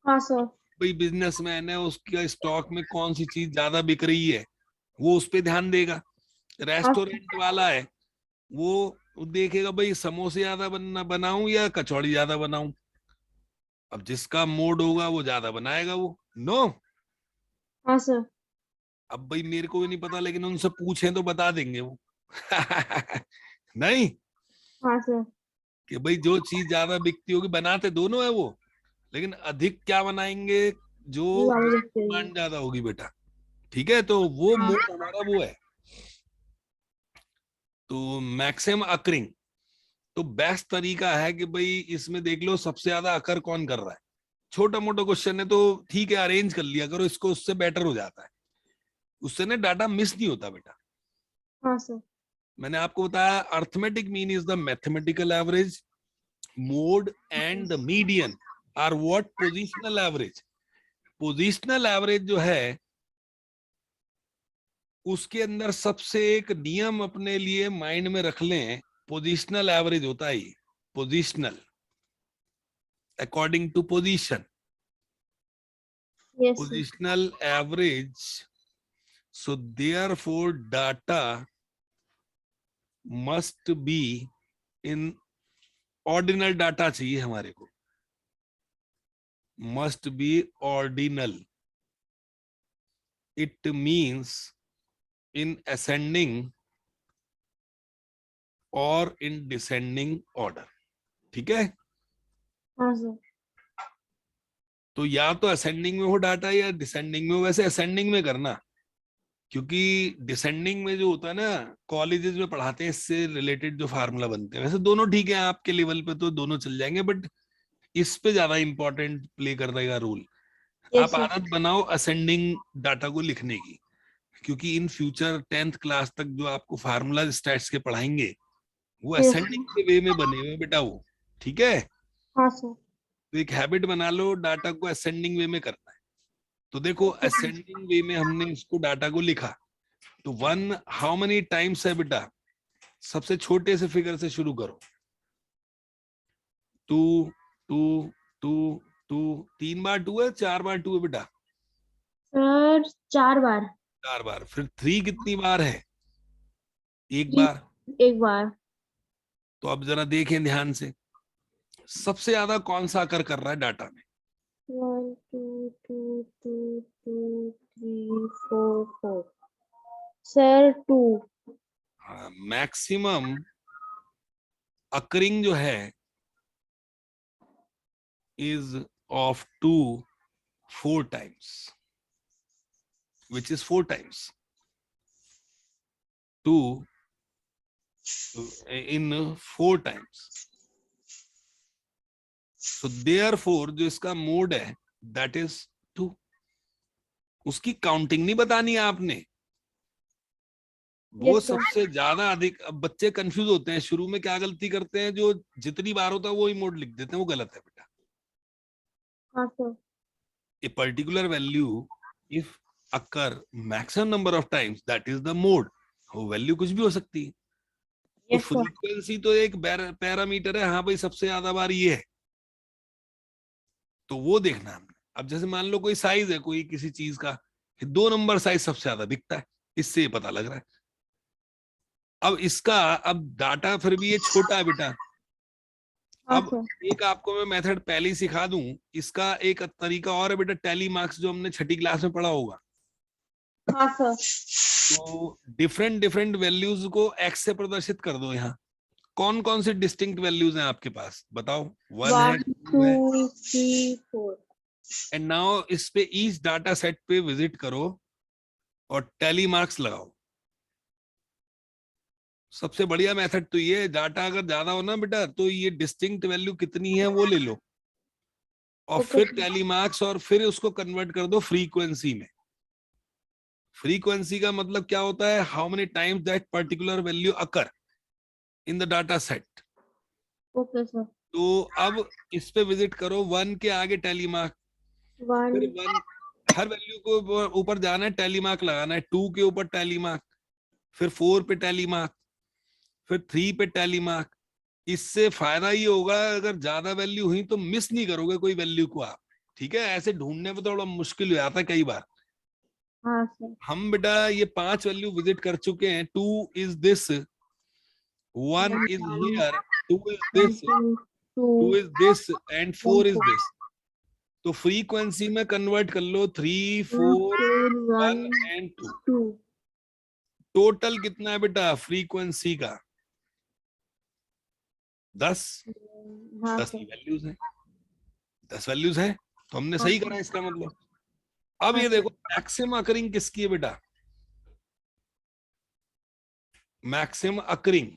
हाँ सर. कोई बिजनेसमैन है, उसका स्टॉक में कौन सी चीज ज्यादा बिक रही है वो उस पर ध्यान देगा। रेस्टोरेंट वाला है, वो देखेगा भाई समोसे ज्यादा बनाऊं या कचौड़ी ज्यादा बनाऊं। अब जिसका मूड होगा वो ज्यादा बनाएगा वो। नो, हाँ सर. अब भाई मेरे को भी नहीं पता, लेकिन उनसे पूछें तो बता देंगे वो। नहीं, हाँ सर. कि भाई जो चीज ज्यादा बिकती होगी, बनाते दोनों है वो, लेकिन अधिक क्या बनाएंगे, जो ये वाले देखते हैं. डिमांड ज्यादा होगी बेटा। ठीक है, तो वो हाँ. मोड हमारा वो है। तो मैक्सिमम अकरिंग, तो बेस्ट तरीका है कि भाई इसमें देख लो सबसे ज्यादा अकर कौन कर रहा है। छोटा मोटा क्वेश्चन है तो ठीक है, अरेंज कर लिया करो इसको, उससे बेटर हो जाता है। उससे ना डाटा मिस नहीं होता बेटा। हाँ सर. मैंने आपको बताया arithmetic mean is the mathematical average, mode and the median are what positional average. Positional average जो है उसके अंदर सबसे एक नियम अपने लिए माइंड में रख लें, पोजिशनल एवरेज होता है ये, positional according to position, yes sir. positional average. So therefore data must be in ordinal data चाहिए हमारे को, must be ordinal, it means in ascending और इन डिसेंडिंग ऑर्डर। ठीक है, हाँ सर। तो या तो असेंडिंग में हो डाटा या डिसेंडिंग में हो, वैसे असेंडिंग में करना, क्योंकि डिसेंडिंग में जो होता है ना, कॉलेजेस में पढ़ाते हैं इससे रिलेटेड जो फार्मूला बनते हैं, वैसे दोनों ठीक है आपके लेवल पे तो दोनों चल जाएंगे, बट इस पे ज्यादा इंपॉर्टेंट प्ले करने का रोल। यस आप सर। आदत बनाओ असेंडिंग डाटा को लिखने की, क्योंकि इन फ्यूचर 10th क्लास तक जो आपको फार्मूला स्टैट्स के पढ़ाएंगे वो यस असेंडिंग सर। के वे में बने हुए हैं बेटा वो। ठीक है, हाँ सर। तो एक हैबिट बना लो डाटा को असेंडिंग वे में करना है। तो देखो असेंडिंग वे में हमने इसको डाटा को लिखा, तो 1 हाउ मेनी टाइम्स है बेटा, सबसे छोटे से फिगर से शुरू करो। 2 2 2 2, 3 बार 2 है, 4 बार 2 है बेटा? सर 4 बार। 4 बार। फिर 3 कितनी बार है? 1 3 बार। एक बार। तो अब जरा देखें ध्यान से, सबसे ज्यादा कौन सा अकर कर रहा है डाटा में? 1 2 2 2 2 3 4 4 सर 2। हाँ, मैक्सिमम अकरिंग जो है is of 2 4 times, which is 4 times 2 in 4 times. So therefore जो इसका मोड है that is 2। उसकी काउंटिंग नहीं बतानी है आपने, वो यस सर। सबसे ज्यादा अधिक। अब बच्चे कंफ्यूज होते हैं, शुरू में क्या गलती करते हैं, जो जितनी बार होता है वो ही मोड लिख देते हैं, वो गलत है बेटा। हाँ sir. A particular value if occur maximum number of times that is the mode। वो वैल्यू कुछ भी हो सकती है। तो यस सर। फ्रीक्वेंसी तो एक पैरामीटर है, हाँ भाई सबसे ज्यादा बार ये है, तो वो देखना हमने। अब जैसे मान लो कोई साइज है कोई किसी चीज का, 2 नंबर साइज सबसे ज्यादा बिकता है, इससे ये पता लग रहा है। अब इसका अब डाटा फिर भी ये छोटा है बेटा। हाँ अब सर। एक आपको मैं मेथड पहले ही सिखा दूं, इसका एक तरीका और है बेटा, टैली मार्क्स जो हमने 6ठी क्लास में पढ़ा होगा। हाँ सर। तो डिफरेंट डिफरेंट वैल्यूज को एक्स से प्रदर्शित कर दो। यहाँ कौन कौन से डिस्टिंक्ट वैल्यूज हैं आपके पास बताओ? 1 है, 1 2 है, 2 3 4 एंड नाउ इस पे ईच डाटा सेट पे विजिट करो और टैली मार्क्स लगाओ। सबसे बढ़िया मेथड तो ये, डाटा अगर ज्यादा हो ना बेटा तो ये डिस्टिंक्ट वैल्यू कितनी है वो ले लो और ओके फिर सर। टैली मार्क्स, और फिर उसको कन्वर्ट कर दो फ्रीक्वेंसी में। फ्रीक्वेंसी का मतलब क्या होता है? How many times that particular value occur in the data set. Okay sir. तो अब इस पे विजिट करो, 1 के आगे टैली मार्क, 1 फिर 1 हर वैल्यू को ऊपर जाना है, टैली मार्क लगाना है। 2 के ऊपर टैली मार्क, फिर 4 पे टैली मार्क, फिर 3 पे टैली मार्क। इससे फायदा ये होगा अगर ज्यादा वैल्यू हुई तो मिस नहीं करोगे कोई वैल्यू को आप। ठीक है, ऐसे ढूंढने में थोड़ा मुश्किल हो जाता है कई बार। हाँ सर। हम बेटा ये 5 वैल्यू विजिट कर चुके हैं। 2 is this, 1 is here, 2 is this, 2 is this and 4 is this। तो फ्रीक्वेंसी में कन्वर्ट कर लो 3 4 1 एंड 2। 2। टोटल कितना है बेटा फ्रीक्वेंसी का? 10। हाँ 10 सर। की वैल्यूज है, 10 वैल्यूज है, तो हमने हाँ सही सर। करा इसका मतलब। अब हाँ ये सर। देखो मैक्सिमम अकरिंग किसकी है बेटा? मैक्सिमम अकरिंग,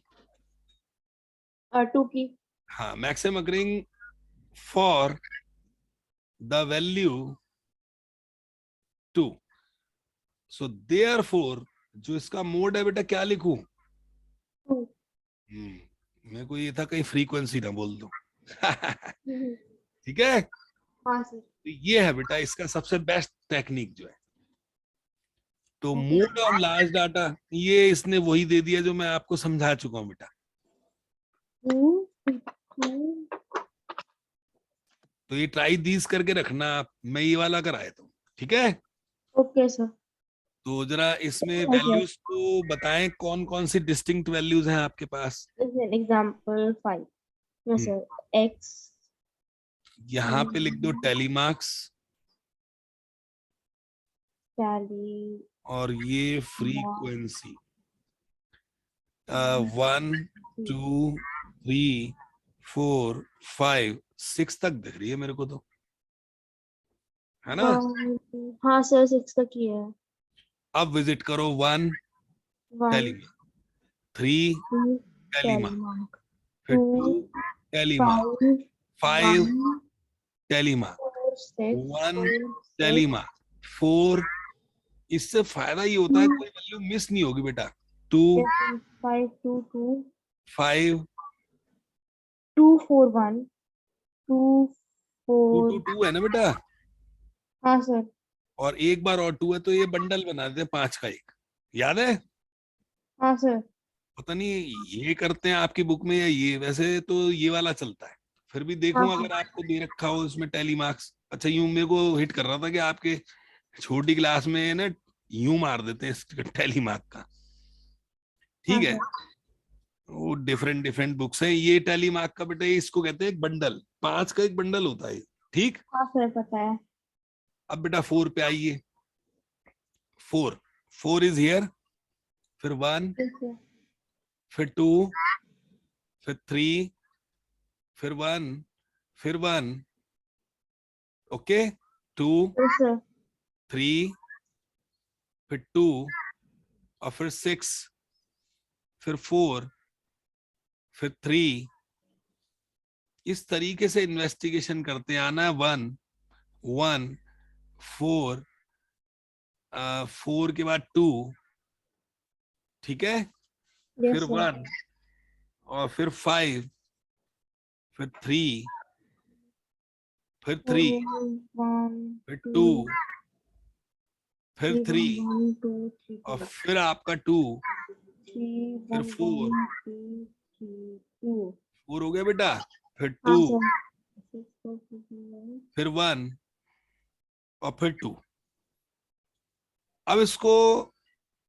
2 की। हाँ maximum occurring for the value 2। So therefore जो इसका मोड है बेटा क्या लिखूं? 2। मेरे को ये था कहीं फ्रीक्वेंसी ना बोल दो। ठीक है, हाँ सर। तो ये है बेटा इसका सबसे बेस्ट टेक्निक जो है। तो okay mode of large data ये इसने वही दे दिया जो मैं आपको समझा चुका हूं बेटा। 2 2। तो ये ट्राई दीज करके रखना आप, मैं ये वाला कराया तो ठीक है। Okay sir. तो जरा इसमें Okay. वैल्यूज को बताएं, कौन कौन सी डिस्टिंक्ट वैल्यूज हैं आपके पास। Listen, example 5. No, हम्म, sir. X. यहाँ पे लिख दो टेली मार्क्स, Tally. और ये फ्रीक्वेंसी 1 2 3 4 5 6 तक दिख रही है मेरे को तो, है ना। हाँ सर 6 तक ही है. अब विजिट करो 1 tally 1, mark, 3 2, tally tally mark, mark. फिर 2 2, tally mark, 5, 5 1, tally mark, 4, 6, 1 4, tally 6, mark, 4। इससे फायदा ये होता है 2, कोई वैल्यू मिस नहीं होगी बेटा। 2 5, 2, 2, 5 2, 4, 1, 2, 2 4. 2 2 है ना बेटा, हाँ सर. और एक बार और 2 है, तो ये बंडल बना देते हैं 5 का एक, याद है। हाँ सर. पता नहीं ये करते हैं आपकी बुक में या ये, वैसे तो ये वाला चलता है। फिर भी हाँ देखूं सर. अगर आपको दे रखा हो इसमें टेली मार्क्स। अच्छा, यूं मेरे को हिट कर रहा था कि आपके छोटी क्लास में ना यूं मार देते हैं इसका टेली मार्क का। हाँ ठीक है, सर. वो डिफरेंट डिफरेंट बुक्स हैं। ये टेली मार्क का बेटा, इसको कहते हैं एक बंडल, 5 का एक बंडल होता है। ठीक, हाँ सर पता है. अब बेटा 4 पे आइए। 4, 4 इज हियर, फिर 1, ठीक है. फिर 2, फिर 3, फिर 1, फिर 1, ओके, 2, यस सर. 3, फिर 2, और फिर 6, फिर 4, फिर 3। इस तरीके से इन्वेस्टिगेशन करते आना। 1 1 4, 4 के बाद 2, ठीक है, फिर यस सर. 1, और फिर 5, फिर 3, फिर 3, 1, फिर 2, 2, फिर 3, 1, 2, 3, और फिर आपका 2, 3, फिर 1, 4, 1, 2, 3, 2. 4 हो गया बेटा, फिर हाँ 2, सर. फिर 1, और फिर 2। अब इसको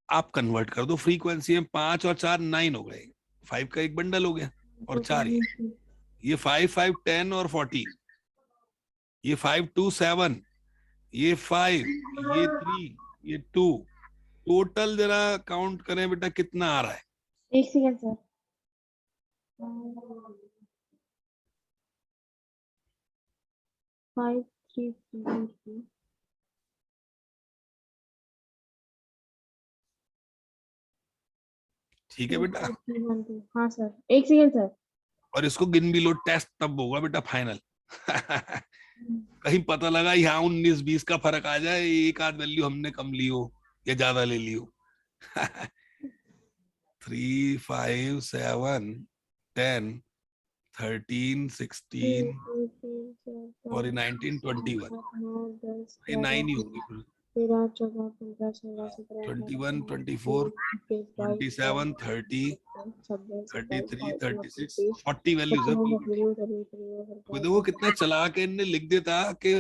आप कन्वर्ट कर दो फ्रीक्वेंसी में, 5 और 4 9 हो गए, 5 का एक बंडल हो गया, और 4 ये 5 5 10 और 14, ये 5 2 7, ये 5, ये 3, ये 2। टोटल जरा काउंट करें बेटा कितना आ रहा है। एक सेकेंड सर. 5, 3, 3, ठीक है बेटा, 2. हाँ सर. एक सेकेंड सर. और इसको गिन भी लो, टेस्ट तब होगा बेटा फाइनल। कहीं पता लगा यहाँ 19 20 का फर्क आ जाए, एक आध वैल्यू हमने कम ली हो या ज्यादा ले ली हो। 3 5 7 10 13 16 और 19 21, 10, ये 9 ही होंगे फिर। 13, 14, 15, 16, 17, 21 24 27 30 33 36 40 वैल्यूज है कुल मिला। तो देखो कितना चला के इनने लिख देता कि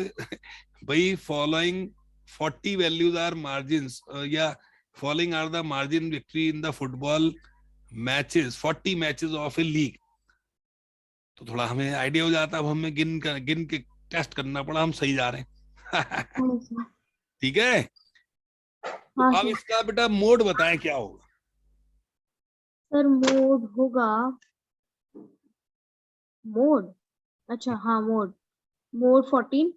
भाई फॉलोइंग 40 वैल्यूज आर मार्जिन्स, या following are the margin victory in the football matches, 40 matches of a league. तो थोड़ा हमें आइडिया हो जाता, अब हमें गिन के टेस्ट करना पड़ा हम सही जा रहे हैं। ठीक है, तो हाँ अब सर. इसका बेटा मोड बताएं क्या होगा। सर मोड होगा. मोड. अच्छा हाँ mode. Mode 14.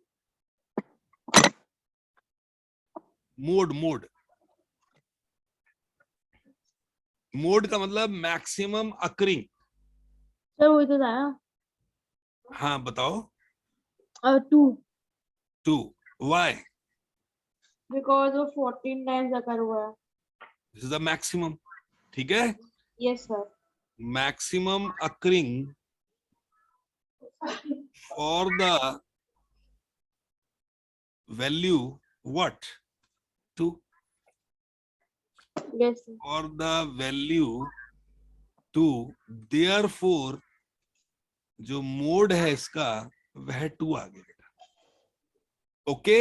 Mode mode mode का मतलब मैक्सिमम अकरिंग। सर वही तो था. हाँ बताओ। 2. 2, वाई, बिकॉज वो 14 टाइम्स अकर हुआ है. दिस इज द मैक्सिमम, ठीक है। Yes sir. Maximum occurring for the value what 2, yes sir. for the value 2, therefore जो मोड है इसका वह 2 आ गया बेटा। Okay,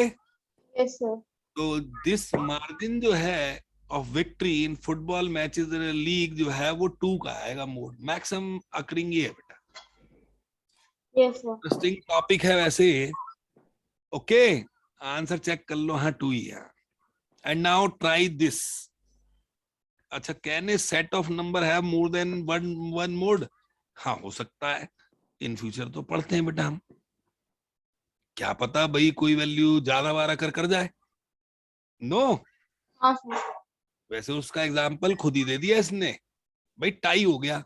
yes sir. तो दिस मार्जिन जो है of victory in football matches in league जो है वो 2 का आएगा मोड, मैक्सिमम अकरिंग ये है बेटा। Yes, sir. इंटरेस्टिंग टॉपिक है वैसे। ओके, आंसर चेक कर लो, हाँ 2 ही है। And now try this. अच्छा, can a set of number have more than one mode? हाँ, हो सकता है। इन फ्यूचर तो पढ़ते हैं बेटा हम, क्या पता भाई कोई वैल्यू ज्यादा बारा कर जाए। नो, हाँ सर। वैसे उसका एग्जाम्पल खुद ही दे दिया इसने, भाई टाई हो गया।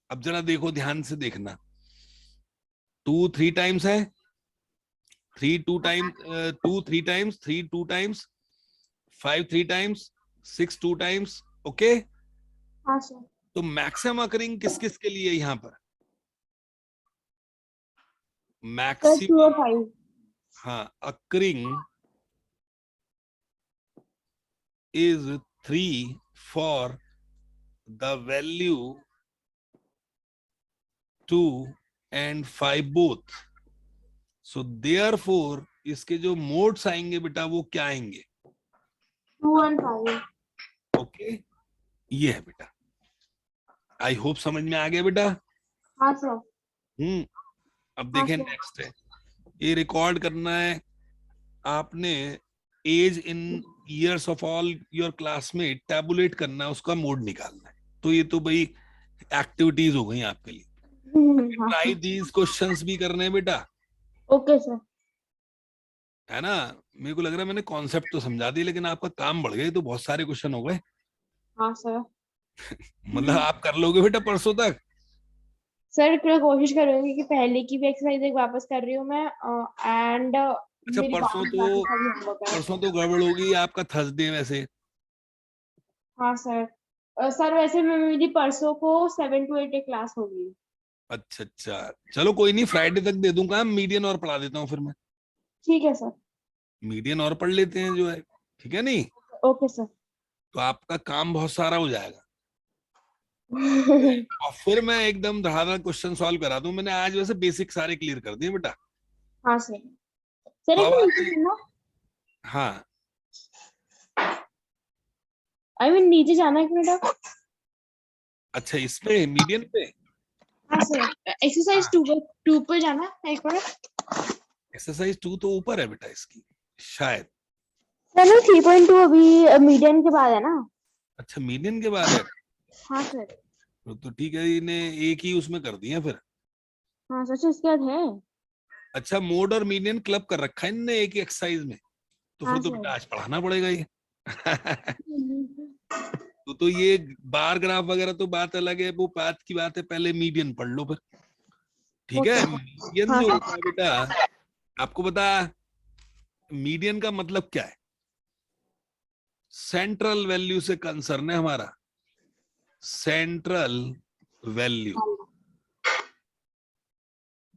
अब जरा देखो, ध्यान से देखना, 2 3 टाइम्स है, 3 2 times, 2 3 times, 3 2 times, 5 3 times, 6 2 times. Okay, हाँ सर। तो मैक्सिमम अकरिंग किस किस के लिए यहाँ पर? सर 2 और मैक्सिमम, 5। हाँ, occurring is 3 for the value 2 and 5 both. So therefore इसके जो मोड्स आएंगे बेटा वो क्या आएंगे? 2 और 5। ओके, ये है बेटा। आई होप समझ में आ गया बेटा। हाँ सर। अब हाँ देखें, सर। नेक्स्ट है, ये रिकॉर्ड करना है आपने, age in years of all your classmate tabulate करना है, उसका मोड निकालना है। तो ये तो भाई एक्टिविटीज हो गई आपके लिए। हाँ ट्राई सर। दीज क्वेश्चंस भी करने हैं बेटा, ओके सर। है ना। मेरे को लग रहा है मैंने कॉन्सेप्ट तो समझा दिया, लेकिन आपका काम बढ़ गए, तो बहुत सारे क्वेश्चन हो गए। हाँ सर। मतलब आप कर लोगे बेटा परसों तक? सर मैं कोशिश करूंगी कि पहले की भी एक्सरसाइज एक वापस कर रही हूँ मैं, एंड अच्छा, मेरी बाकी बाकी सारी होमवर्क है। परसों तो गड़बड़ होगी, आपका थर्सडे वैसे। हाँ सर। सर वैसे मेरी परसों को 7 to 8 एक क्लास होगी। अच्छा अच्छा, चलो कोई नहीं, फ्राइडे तक दे दूंगा, मीडियन और पढ़ा देता हूँ फिर मैं। ठीक है सर। मीडियन और पढ़ लेते हैं जो है, ठीक है नहीं? Okay sir. तो आपका काम बहुत सारा हो जाएगा। और फिर मैं एकदम धड़ाधड़ क्वेश्चन सॉल्व करा दूं। मैंने आज वैसे बेसिक सारे क्लियर कर दिए बेटा। हाँ सर। सर तो एक अब मिनट नीचे आगे, जाना। हाँ, नीचे जाना एक मिनट आप। अच्छा, इसमें मीडियन पे, हाँ सर, एक्सरसाइज हाँ, 2 पर जाना एक मिनट। एक्सरसाइज 2 तो ऊपर है बेटा इसकी, शायद। सर 3.2 अभी मीडियन के बाद है ना। अच्छा, मीडियन के बाद है? हाँ सर। तो ठीक है, इन्हें एक ही उसमें कर दिया फिर। हाँ सर, इसके बाद है। अच्छा, मोड और मीडियन क्लब कर रखा है इनने एक ही एक्सरसाइज में, तो फिर हाँ तो सर। बेटा आज पढ़ाना पड़ेगा ये। तो ये बार ग्राफ वगैरह तो बात अलग है, वो बात की बात है, पहले मीडियन पढ़ लो फिर। ठीक ओके है, सर। मीडियन हाँ जो सर। होता है बेटा, आपको पता, मीडियन का मतलब क्या है? सेंट्रल वैल्यू से कंसर्न है हमारा, सेंट्रल वैल्यू।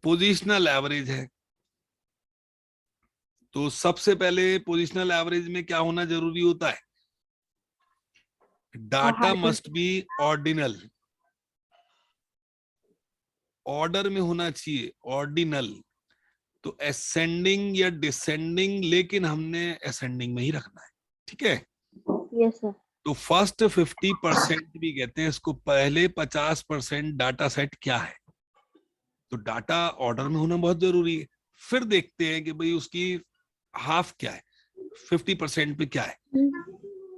पोजिशनल एवरेज है, तो सबसे पहले पोजिशनल एवरेज में क्या होना जरूरी होता है? डाटा हाँ मस्ट बी ऑर्डिनल, ऑर्डर में होना चाहिए, ऑर्डिनल। तो असेंडिंग या डिसेंडिंग, लेकिन हमने असेंडिंग में ही रखना है, ठीक है। Yes sir. तो फर्स्ट 50% भी कहते हैं इसको, पहले 50% डाटा सेट क्या है, तो डाटा ऑर्डर में होना बहुत जरूरी है। फिर देखते हैं कि भाई उसकी हाफ क्या है, 50% पे क्या है।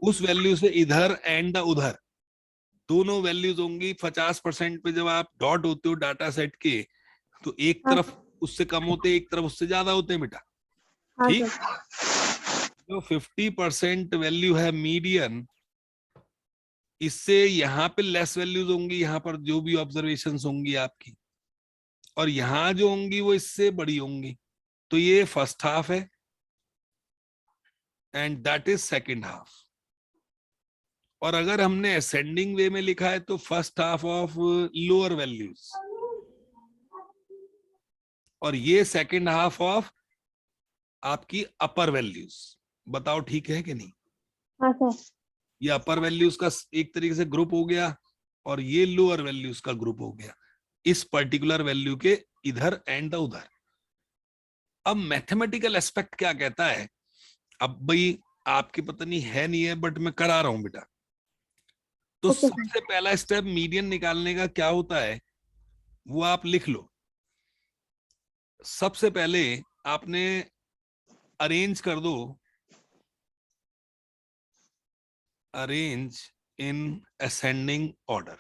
उस वैल्यू से इधर एंड उधर दोनों वैल्यूज होंगी। 50% पे जब आप डॉट होते हो डाटा सेट के, तो एक हाँ तरफ उससे कम होते हैं, एक तरफ उससे ज्यादा होते हैं बेटा, हाँ ठीक। सर। जो 50% वैल्यू है मीडियन, इससे यहाँ पे लेस वैल्यूज होंगी, यहाँ पर जो भी ऑब्जर्वेशंस होंगी आपकी, और यहाँ जो होंगी वो इससे बड़ी होंगी। तो ये फर्स्ट हाफ है and that is second half. और अगर हमने असेंडिंग वे में लिखा है तो first half of lower values, और ये सेकंड हाफ ऑफ आपकी अपर वैल्यूज। बताओ ठीक है कि नहीं? हाँ सर। ये अपर वैल्यूज का एक तरीके से ग्रुप हो गया, और ये लोअर वैल्यूज का ग्रुप हो गया, इस पर्टिकुलर वैल्यू के इधर एंड उधर। अब मैथमेटिकल एस्पेक्ट क्या कहता है? अब भाई आपके पता नहीं है नहीं है, बट मैं करा रहा हूं बेटा। तो ओके सर। सबसे पहला स्टेप मीडियन निकालने का क्या होता है वो आप लिख लो। सबसे पहले आपने अरेंज कर दो, अरेंज इन असेंडिंग ऑर्डर,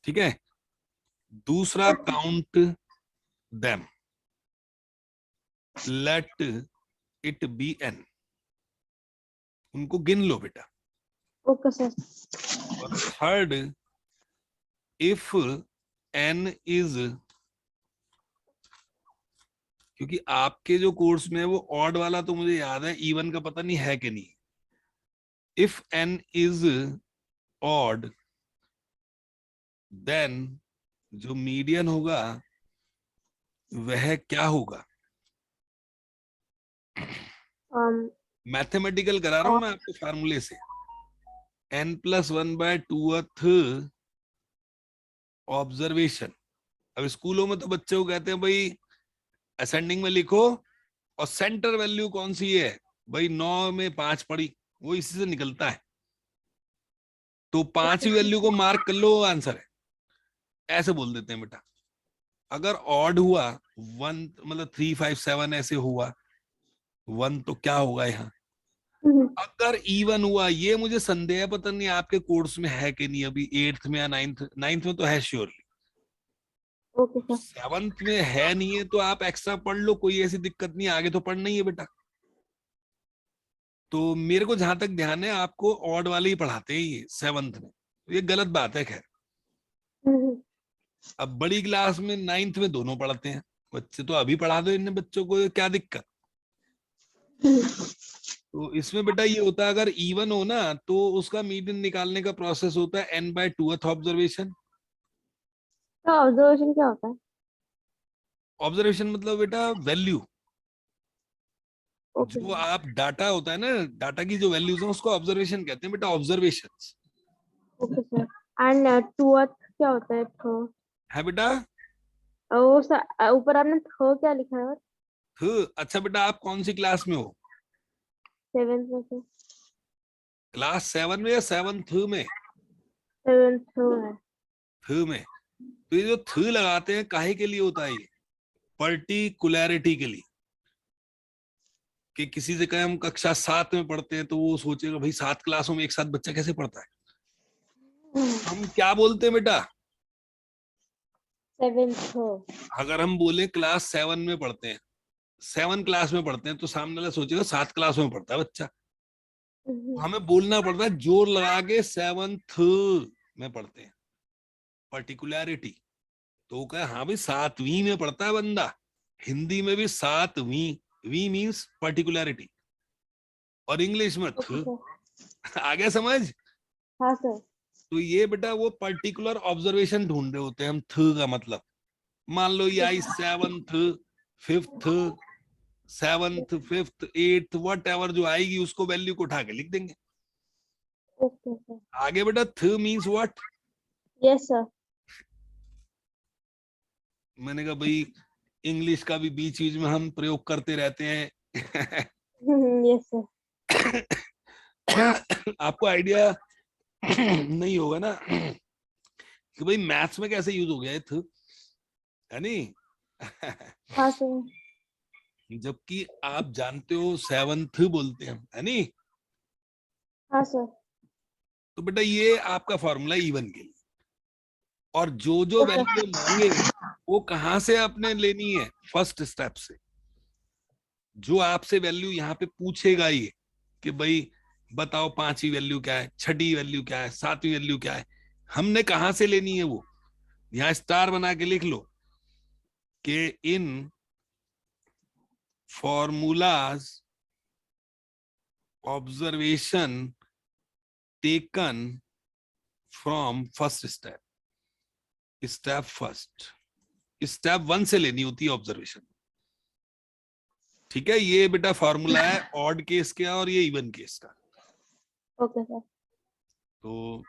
ठीक है। दूसरा count them, let it be n, उनको गिन लो बेटा। Okay sir. और थर्ड, इफ एन इज, क्योंकि आपके जो कोर्स में है वो ऑड वाला तो मुझे याद है, इवन का पता नहीं है कि नहीं। If n is odd, then जो मीडियन होगा वह क्या होगा। मैथमेटिकल करा रहा हूं मैं आपको फार्मूले से। n+1/2th observation. अब स्कूलों में तो बच्चे को कहते हैं भाई असेंडिंग में लिखो, और सेंटर वैल्यू कौन सी है भाई, 9 में 5 पड़ी, वो इसी से निकलता है। तो 5वीं वैल्यू को मार्क कर लो, वो आंसर है, ऐसे बोल देते हैं बेटा। अगर ऑड हुआ 1, मतलब 3, 5, 7 ऐसे हुआ 1, तो क्या होगा यहाँ। अगर इवन हुआ, ये मुझे संदेह है, पता नहीं आपके कोर्स में है कि नहीं अभी, 8th में या 9th, 9th में तो है श्योरली, ओके सर। 7th में है नहीं है तो आप एक्स्ट्रा पढ़ लो, कोई ऐसी दिक्कत नहीं, आगे तो पढ़ना ही है बेटा। तो मेरे को जहां तक ध्यान है आपको ऑड वाले ही पढ़ाते हैं ये 7th में, ये गलत बात है। खैर अब बड़ी क्लास में 9th में दोनों पढ़ते हैं बच्चे, तो अभी पढ़ा दो इन बच्चों को, क्या दिक्कत। तो इसमें बेटा ये होता है, अगर इवन हो ना तो उसका मीडियन निकालने का प्रोसेस होता है n/2th ऑब्जर्वेशन। तो ऑब्जर्वेशन क्या होता है? ऑब्जर्वेशन मतलब बेटा वैल्यू, ओके जो सर। आप डाटा होता है ना, डाटा की जो वैल्यूज है उसको ऑब्जर्वेशन कहते हैं बेटा, observations okay sir. And tooth क्या होता है? थो है बेटा। ऊपर आपने थो क्या लिखा है? अच्छा बेटा, आप कौन सी क्लास में हो? 7th में से। क्लास 7 में या 7th में? 7th थो है। में। तो ये जो लगाते हैं काहे के लिए होता है, ये पर्टिकुलैरिटी के लिए। कि किसी से कहे हम कक्षा 7 में पढ़ते हैं तो वो सोचेगा भाई 7 क्लासों में एक साथ बच्चा कैसे पढ़ता है। हम क्या बोलते हैं बेटा, 7th थो। अगर हम बोले क्लास 7 में पढ़ते हैं, 7 क्लास में पढ़ते हैं, तो सामने वाला सोचेगा 7 क्लासों में पढ़ता है बच्चा। हमें बोलना पड़ता है जोर लगा के 7th में पढ़ते हैं, पर्टिकुलैरिटी। तो वो कहे हाँ भाई 7वीं में पढ़ता है बंदा। हिंदी में भी 7वीं, वी मीन्स पर्टिकुलैरिटी, और इंग्लिश में ओके थ। सर। आ गया समझ। हाँ सर। तो ये बेटा वो पर्टिकुलर ऑब्जर्वेशन ढूंढ रहे होते हैं हम, थ का मतलब। मान लो ये आई 7th, 5th, 7th, 5th, 8th, what ever जो आएगी उसको वैल्यू को उठा के लिख देंगे ओके सर। आगे। बेटा थ मीन्स व्हाट। Yes sir. मैंने कहा भाई इंग्लिश का भी बीच बीच में हम प्रयोग करते रहते हैं। Yes sir. आपको आइडिया नहीं होगा ना कि भाई मैथ्स में कैसे यूज हो गया थ, है नहीं। हाँ सर। जबकि आप जानते हो 7th बोलते हैं, है नहीं। हाँ सर। तो बेटा ये आपका फॉर्मूला इवन के लिए, और जो जो ओके। वैल्यू मांगे वो कहां से आपने लेनी है, फर्स्ट स्टेप से। जो आपसे वैल्यू यहाँ पे पूछेगा ये कि भाई बताओ 5वीं वैल्यू क्या है, 6ठी वैल्यू क्या है, 7वीं वैल्यू क्या है, हमने कहां से लेनी है वो। यहाँ स्टार बना के लिख लो कि इन formulas observation taken from first step, step first, step 1 से लेनी होती है ऑब्जर्वेशन। ठीक है, ये बेटा फॉर्मूला है ऑड केस का और ये इवन केस का। Okay sir. तो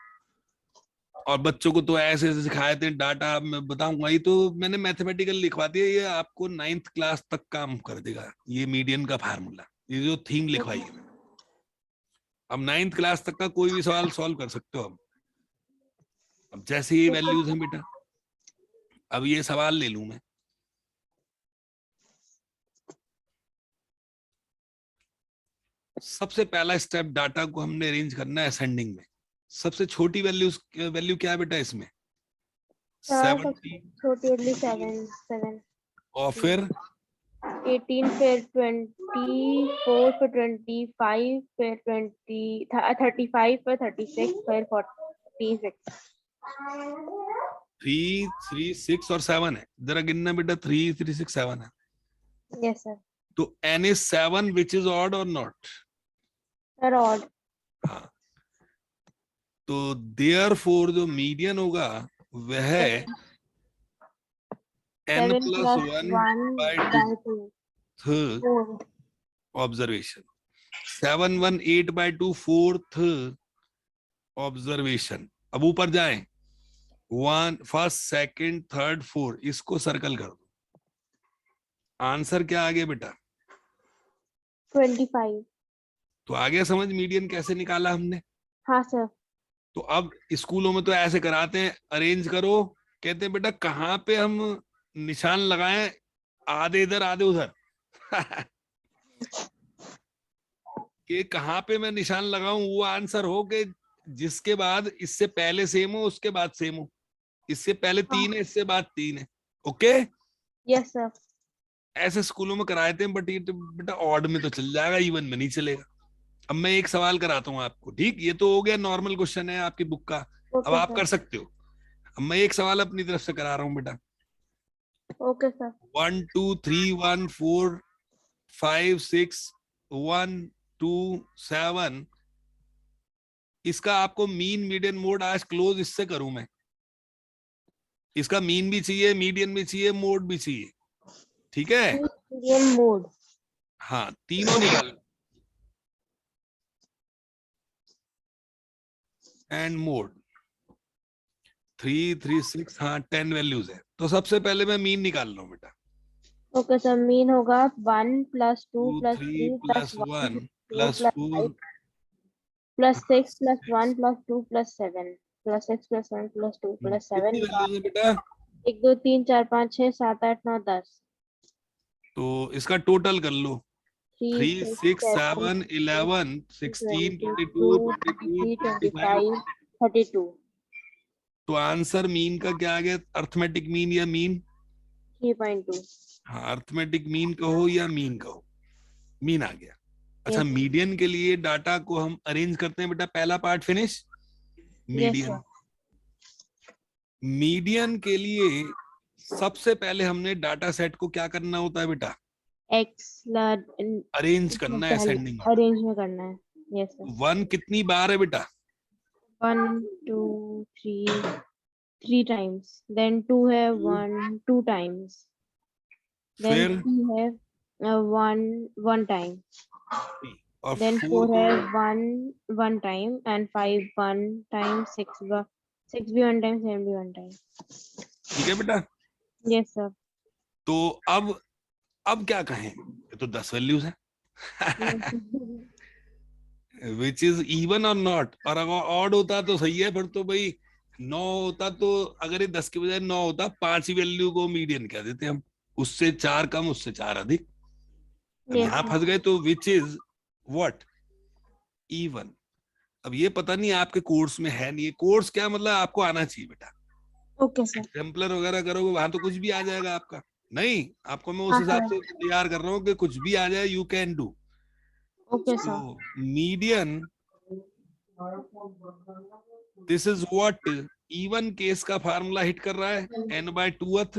और बच्चों को तो ऐसे ऐसे सिखाए थे डाटा, मैं बताऊंगा, ये तो मैंने मैथमेटिकल लिखवा दिया, ये आपको 9th क्लास तक काम कर देगा, ये मीडियन का फार्मूला। ये जो थीम लिखवाई है। अब 9th क्लास तक का कोई भी सवाल सॉल्व कर सकते हो। अब जैसे ये वैल्यूज हैं बेटा, अब ये सवाल ले लूं मैं। सबसे पहला स्टेप, डाटा को हमने अरेंज करना है असेंडिंग में। सबसे छोटी वैल्यू क्या है बेटा इसमें? 17। छोटी वाली 7 और फिर 18, फिर 24, फिर 25, फिर 35, फिर 36, फिर 46। 3, 3, 6 और 7 है। जरा गिनना बेटा, 3, 3, 6, 7 है। Yes sir. तो n is 7 which is odd or not? Sir odd. हाँ, तो therefore जो मीडियन होगा वह n 7 plus plus 1 1 by by 2 2th 4। observation, 7, 1, 8 by 2 4th observation। अब ऊपर जाएं, 1 फर्स्ट, सेकंड, थर्ड, 4, इसको सर्कल कर दो। आंसर क्या आ गया बेटा? 25। तो आ गया समझ मीडियन कैसे निकाला हमने? हाँ सर। तो अब स्कूलों में तो ऐसे कराते हैं, अरेंज करो, कहते हैं बेटा कहाँ पे हम निशान लगाएं, आधे इधर आधे उधर कि कहाँ पे मैं निशान लगाऊं वो आंसर हो कि जिसके बाद इससे पहले सेम हो, उसके बाद सेम हो। इससे पहले 3 है, इससे बाद 3 है। Okay, yes sir. ऐसे स्कूलों में कराए थे, बट ये तो बेटा ऑड में तो चल जाएगा, इवन में नहीं चलेगा। अब मैं एक सवाल कराता हूँ आपको, ठीक? ये तो हो गया नॉर्मल क्वेश्चन है आपकी बुक का, अब ओके आप सर। कर सकते हो। अब मैं एक सवाल अपनी तरफ से करा रहा हूँ बेटा। Okay sir. 1, 2, 3, 1, 4, 5, 6, 1, 2, 7, इसका आपको मीन, मीडियन, मोड आज क्लोज इससे करूं मैं। इसका मीन भी चाहिए, मीडियन भी चाहिए, मोड भी चाहिए, ठीक है? Median mode. हाँ, तीनों निकाल एंड मोड। 3, 3, 6, हाँ 10 वैल्यूज है। तो सबसे पहले मैं मीन निकाल रहा हूँ बेटा। Okay sir. मीन होगा 1 plus 2 2, plus 3 3 plus plus 1 1 4 plus plus 5 4 plus 6 plus 1 plus 2 plus 7 plus 6 plus 1 plus 2 plus 7 कितनी वैल्यूज है बेटा? 1 2 3 4 5 6 7 8 9 10। तो इसका टोटल कर लो। 3 3, 6 6, 7 7, 11, 16, 22, 22 23, 23 25। 25 32। तो आंसर मीन का क्या आ गया? अर्थमेटिक मीन या मीन? 3.2। हाँ, अर्थमेटिक मीन कहो या मीन कहो, मीन आ गया। अच्छा, यस मीडियन के लिए डाटा को हम अरेंज करते हैं बेटा। पहला part finish, yes median. Median के लिए सबसे पहले हमने डाटा सेट को क्या करना होता है बेटा? एक्स अरेंज करना है पहले असेंडिंग ऑर्डर। अरेंज में करना है। Yes sir. 1 कितनी बार है बेटा? 1 2 3 times, then 2 है 1 2 times, then फिर 3 है 1 time, और then 4 4 है 1 time, and 5 1 time, 6 भी 1 time, 7 भी 1 time। ठीक है बेटा। Yes sir. तो अब क्या कहें, ये तो 10 वैल्यूज है विच इज इवन और नॉट। और अगर ऑड होता तो सही है, फिर तो भाई 9 होता, तो अगर ये 10 के बजाय 9 होता, 5 ही वैल्यू को मीडियन कह देते हम, उससे 4 कम, उससे 4 अधिक। अब यस यहाँ सर। फंस गए, तो विच इज व्हाट? इवन। अब ये पता नहीं आपके कोर्स में है नहीं, कोर्स क्या मतलब आपको आना चाहिए बेटा। Okay sir. एग्जाम्पलर वगैरह करोगे वहां तो कुछ भी आ जाएगा आपका। नहीं, आपको मैं उस हाँ हिसाब सर। से तैयार कर रहा हूँ कि कुछ भी आ जाए, यू कैन डू। ओके तो sir. Median, this is what even case का फार्मूला हिट कर रहा है, n/2th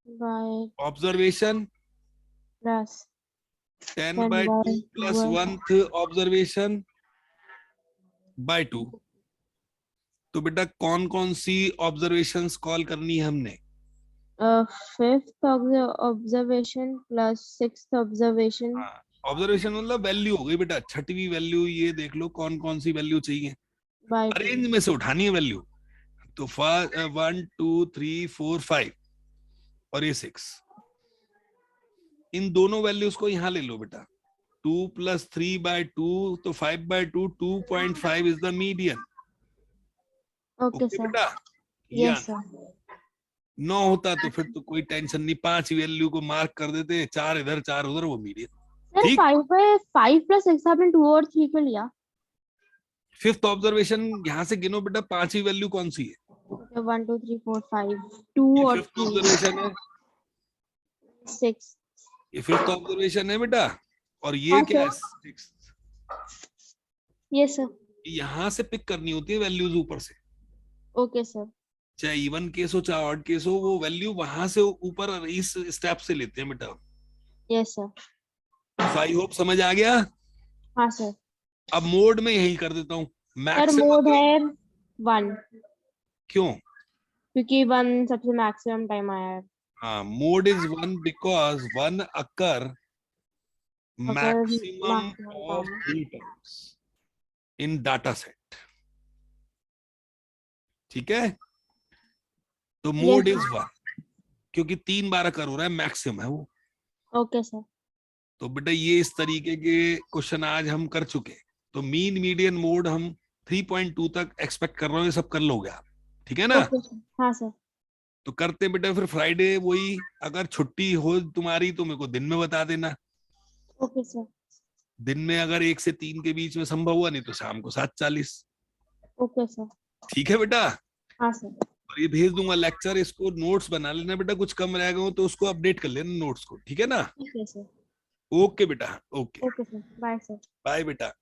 by observation, plus 10 10 by by 2 plus 2 1th observation by 2। तो बेटा कौन कौन सी ऑब्जर्वेशंस कॉल करनी है हमने? Fifth observation plus sixth observation हाँ, ऑब्जर्वेशन मतलब वैल्यू हो गई बेटा, छठवीं वैल्यू। ये देख लो कौन कौन सी वैल्यू चाहिए, बाय 2। अरेंज में से उठानी है वैल्यू। तो 1 2 3 4 5 और ये 6, इन दोनों वैल्यूज को यहां ले लो बेटा। 2 plus 3/2 तो 5/2, 2.5 is the median. Okay okay sir, बेटा, या यस सर, 9 होता तो फिर तो कोई टेंशन नहीं, 5 वैल्यू को मार्क कर देते, 4 इधर 4 उधर, वो मीडियन। सर ठीक। 5 प्लस 6 आपने 2 और 3 को लिया। फिफ्थ ऑब्जर्वेशन यहाँ से गिनो बेटा, पांचवी वैल्यू कौन सी है? 1 2 3 4 5 2 ये और फिफ्थ 3 ऑब्जर्वेशन है, 6। ये फिफ्थ ऑब्जर्वेशन है बेटा, और ये हाँ क्या है? Sir, sixth. यस सर, यहाँ से पिक करनी होती है वैल्यूज ऊपर से, ओके सर, चाहे इवन केस हो चाहे ऑड केस हो, वो वैल्यू वहां से ऊपर इस स्टेप से लेते हैं बेटा। यस सर, आई होप समझ आ गया। हाँ सर। अब मोड में यही कर देता हूँ, सर मैक्सिमम मोड अगर, है 1, क्यों? क्योंकि 1 सबसे मैक्सिमम टाइम आया है। हाँ, मोड इज 1 बिकॉज 1 अकर अगर maximum maximum of time 3 times in data set. ठीक है, तो मोड यस इज 1 क्योंकि 3 बार अकर हो रहा है, मैक्सिमम है वो। ओके सर, तो बेटा ये इस तरीके के क्वेश्चन आज हम कर चुके, तो मीन मीडियन मोड हम 3.2 तक एक्सपेक्ट कर रहे हो, ये सब कर लोगे आप, ठीक है ना? ओके सर, हाँ सर, तो करते बेटा फिर फ्राइडे वही, अगर छुट्टी हो तुम्हारी तो मेरे को दिन में बता देना, ओके सर, दिन में अगर 1 से 3 के बीच में संभव हुआ, नहीं तो शाम को 7:40। ओके सर, ठीक है बेटा, हाँ सर, और ये भेज दूंगा लेक्चर, इसको नोट्स बना लेना बेटा, कुछ कम रह गए हो तो उसको अपडेट कर लेना नोट्स को, ठीक है ना? ठीक है सर, ओके बेटा, okay, okay sir, bye sir. Bye बेटा।